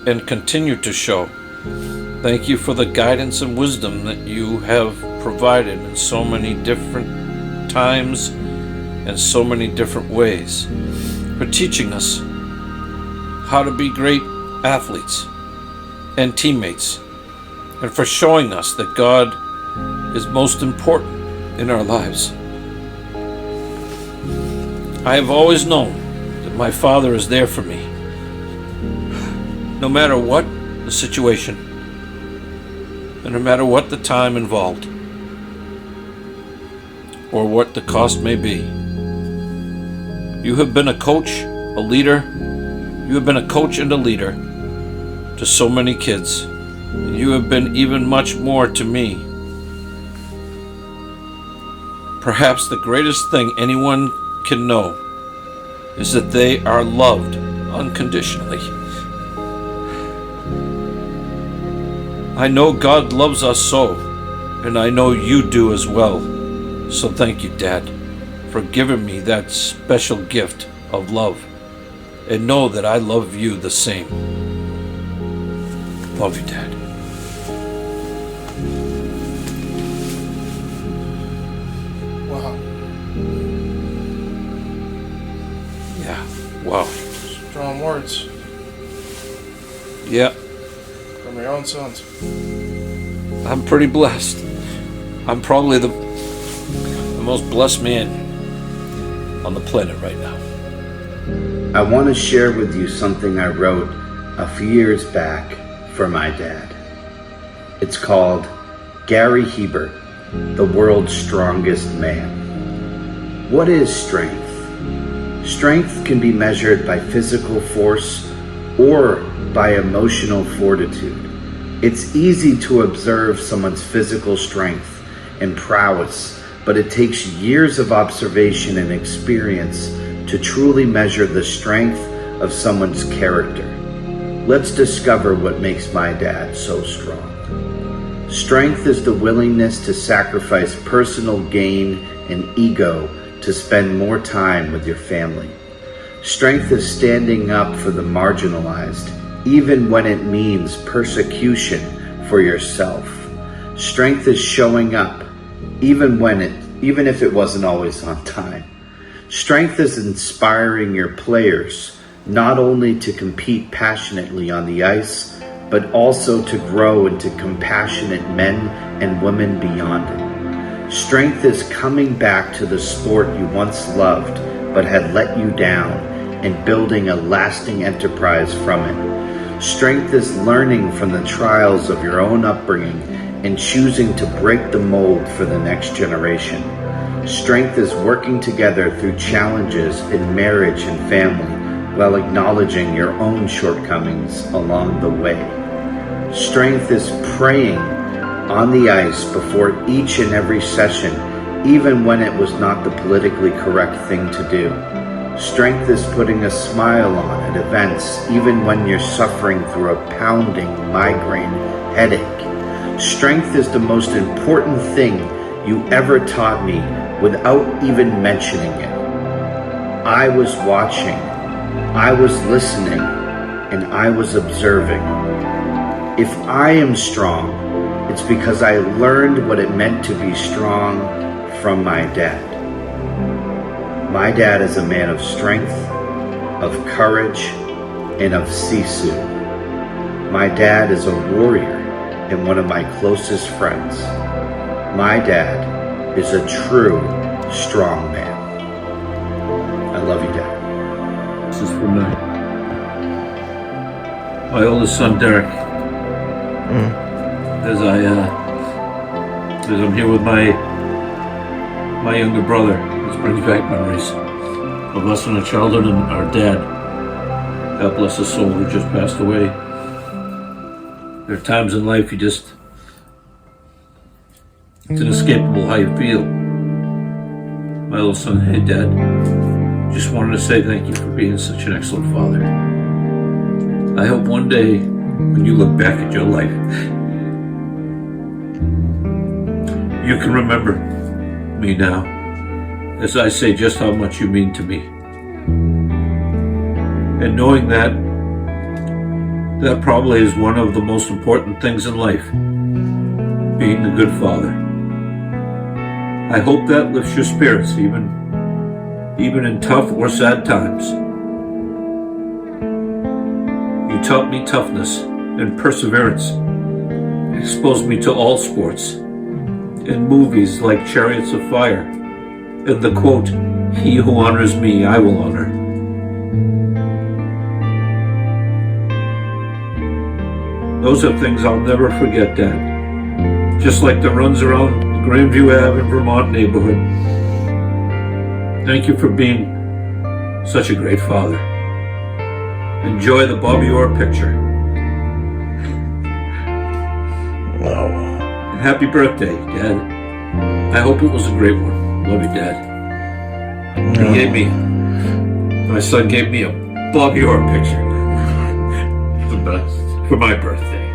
and continue to show. Thank you for the guidance and wisdom that you have provided in so many different times and so many different ways, for teaching us how to be great athletes and teammates, and for showing us that God is most important in our lives. I have always known that my Father is there for me, no matter what the situation, and no matter what the time involved, or what the cost may be. You have been a coach, a leader. You have been a coach and a leader to so many kids, and you have been even much more to me. Perhaps the greatest thing anyone can know is that they are loved unconditionally. I know God loves us so, and I know you do as well. So thank you, Dad, for giving me that special gift of love, and know that I love you the same. Love you, Dad. Wow. Yeah, wow. Strong words. Yeah. From your own sons. I'm pretty blessed. I'm probably the most blessed man on the planet right now. I want to share with you something I wrote a few years back for my dad. It's called Garry Hebert, the World's Strongest Man. What is strength? Strength can be measured by physical force or by emotional fortitude. It's easy to observe someone's physical strength and prowess, but it takes years of observation and experience to truly measure the strength of someone's character. Let's discover what makes my dad so strong. Strength is the willingness to sacrifice personal gain and ego to spend more time with your family. Strength is standing up for the marginalized, even when it means persecution for yourself. Strength is showing up, even if it wasn't always on time. Strength is inspiring your players, not only to compete passionately on the ice, but also to grow into compassionate men and women beyond it. Strength is coming back to the sport you once loved but had let you down, and building a lasting enterprise from it. Strength is learning from the trials of your own upbringing and choosing to break the mold for the next generation. Strength is working together through challenges in marriage and family while acknowledging your own shortcomings along the way. Strength is praying on the ice before each and every session, even when it was not the politically correct thing to do. Strength is putting a smile on at events, even when you're suffering through a pounding migraine headache. Strength is the most important thing you ever taught me without even mentioning it. I was watching, I was listening, and I was observing. If I am strong, it's because I learned what it meant to be strong from my dad. My dad is a man of strength, of courage, and of sisu. My dad is a warrior and one of my closest friends. My dad is a true strong man. I love you, Dad. This is from my oldest son, Derek. As I'm here with my younger brother. This brings back memories of us in our childhood and our dad. God bless his soul, who just passed away. There are times in life it's inescapable how you feel. My little son, hey Dad, just wanted to say thank you for being such an excellent father. I hope one day, when you look back at your life, you can remember me now, as I say just how much you mean to me. And knowing that probably is one of the most important things in life, being a good father. I hope that lifts your spirits even in tough or sad times. You taught me toughness and perseverance, exposed me to all sports, and movies like Chariots of Fire, and the quote, "He who honors me, I will honor." Those are things I'll never forget, Dad. Just like the runs around the Grandview Ave in Vermont neighborhood. Thank you for being such a great father. Enjoy the Bobby Orr picture. No. And happy birthday, Dad. I hope it was a great one. Love you, Dad. My son gave me a Bobby Orr picture. For my birthday.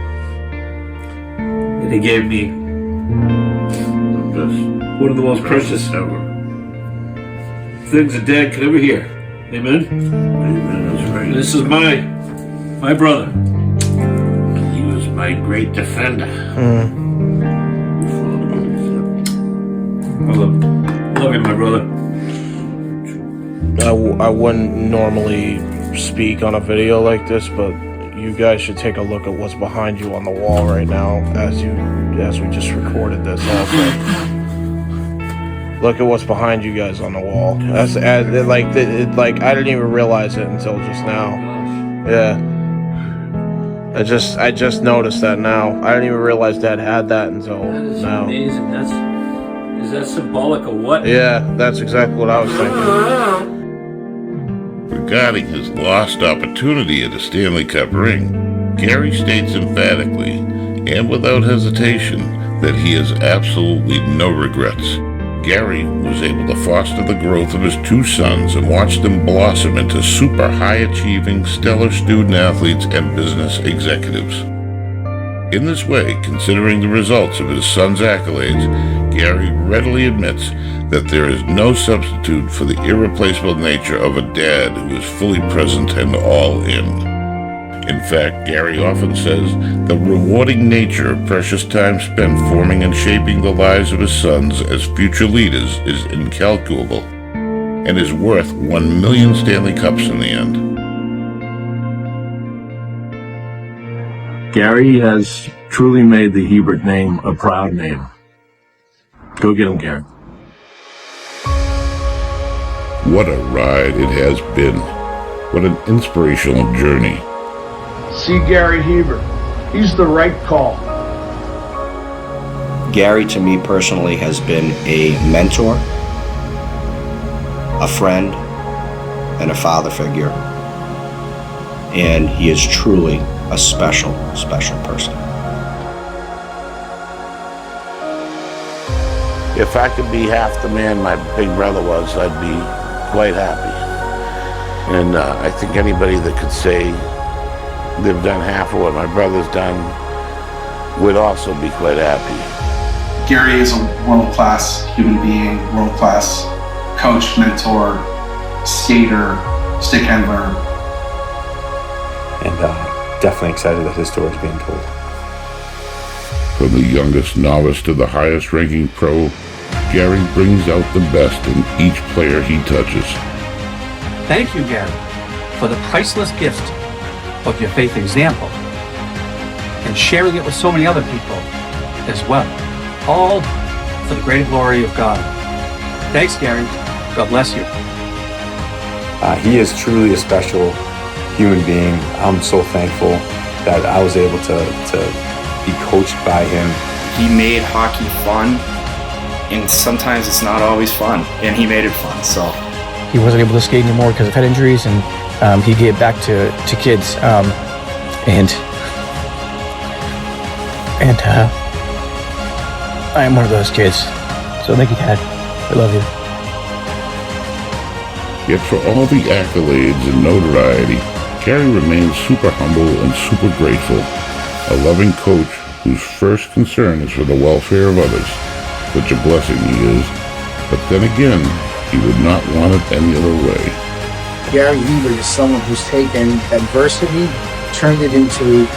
And he gave me one of the most precious things a dad could ever hear. Amen? Amen, that's right. This is my brother. He was my great defender. I love you, my brother. I wouldn't normally speak on a video like this, but you guys should take a look at what's behind you on the wall right now as we just recorded this also. Look at what's behind you guys on the wall. I didn't even realize it until just now. Yeah. I just noticed that now. I didn't even realize Dad had that until now. Amazing. Is that symbolic of what? Yeah, that's exactly what I was thinking. Regarding his lost opportunity at a Stanley Cup ring, Garry states emphatically and without hesitation that he has absolutely no regrets. Garry was able to foster the growth of his two sons and watch them blossom into super high-achieving, stellar student athletes and business executives. In this way, considering the results of his sons' accolades, Garry readily admits that there is no substitute for the irreplaceable nature of a dad who is fully present and all in. In fact, Garry often says the rewarding nature of precious time spent forming and shaping the lives of his sons as future leaders is incalculable and is worth 1 million Stanley Cups in the end. Garry has truly made the Hebert name a proud name. Go get him, Garry. What a ride it has been. What an inspirational journey. See Garry Hebert. He's the right call. Garry, to me personally, has been a mentor, a friend, and a father figure. And he is truly a special, special person. If I could be half the man my big brother was, I'd be quite happy. And I think anybody that could say they've done half of what my brother's done would also be quite happy. Garry is a world-class human being, world-class coach, mentor, skater, stick handler. And definitely excited that his story is being told. From the youngest novice to the highest ranking pro, Garry brings out the best in each player he touches. Thank you, Garry, for the priceless gift of your faith example and sharing it with so many other people as well, all for the greater glory of God. Thanks, Garry. God bless you. He is truly a special human being. I'm so thankful that I was able to be coached by him. He made hockey fun, and sometimes it's not always fun, and he made it fun, so. He wasn't able to skate anymore because of head injuries, and he gave back to kids, and I am one of those kids. So thank you, Dad. I love you. Yet for all the accolades and notoriety, Garry remains super humble and super grateful. A loving coach whose first concern is for the welfare of others. Such a blessing he is. But then again, he would not want it any other way. Garry Hebert is someone who's taken adversity, turned it into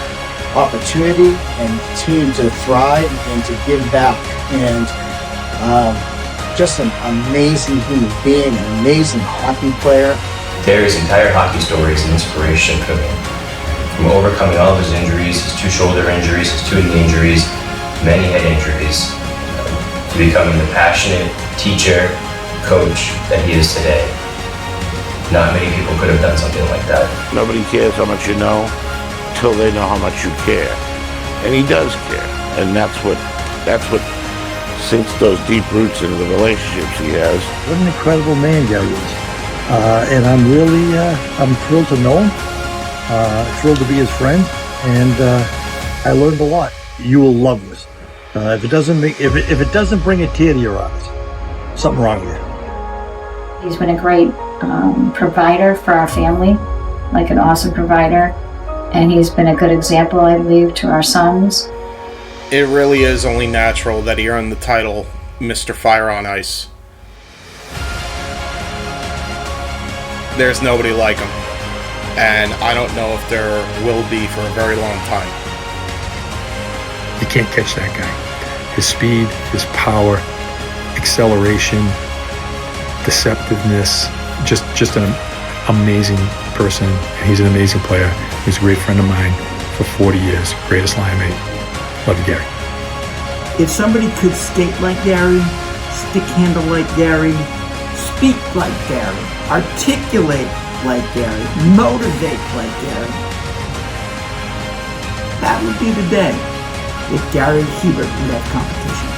opportunity, and continued to thrive and to give back. And just an amazing human being, an amazing hockey player. Garry's entire hockey story is an inspiration for me. From overcoming all of his injuries, his 2 shoulder injuries, his 2 knee injuries, many head injuries, to becoming the passionate teacher, coach that he is today. Not many people could have done something like that. Nobody cares how much you know till they know how much you care. And he does care. And that's what sinks those deep roots into the relationships he has. What an incredible man Garry is. And I'm really, I'm thrilled to know him, thrilled to be his friend, and I learned a lot. You will love this. If it doesn't bring a tear to your eyes, something wrong with you. He's been a great provider for our family, like an awesome provider, and he's been a good example, I believe, to our sons. It really is only natural that he earned the title Mr. Fire on Ice. There's nobody like him, and I don't know if there will be for a very long time. You can't catch that guy. His speed, his power, acceleration, deceptiveness, just an amazing person. He's an amazing player. He's a great friend of mine for 40 years, greatest line mate. Love you, Garry. If somebody could skate like Garry, stick handle like Garry, speak like Garry, articulate like Garry, motivate like Garry, that would be the day if Garry Hebert would have competition.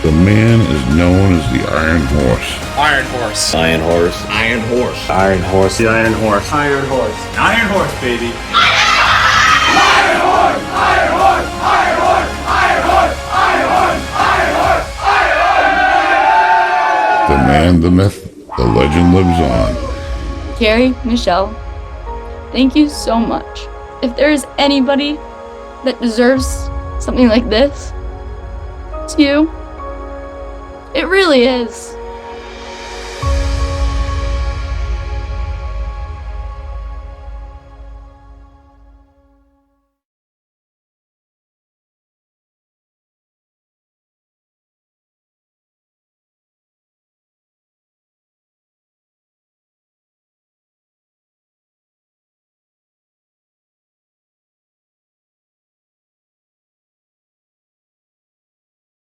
The man is known as the Iron Horse. Iron Horse. Iron Horse. Iron Horse. Iron Horse. The Iron Horse. Iron Horse. Iron Horse, baby. Iron Horse! Iron Horse! Iron Horse! Iron Horse! Iron Horse! Iron Horse! Iron Horse! The man, the myth, the legend lives on. Garry, Michele, thank you so much. If there is anybody that deserves something like this, it's you. It really is.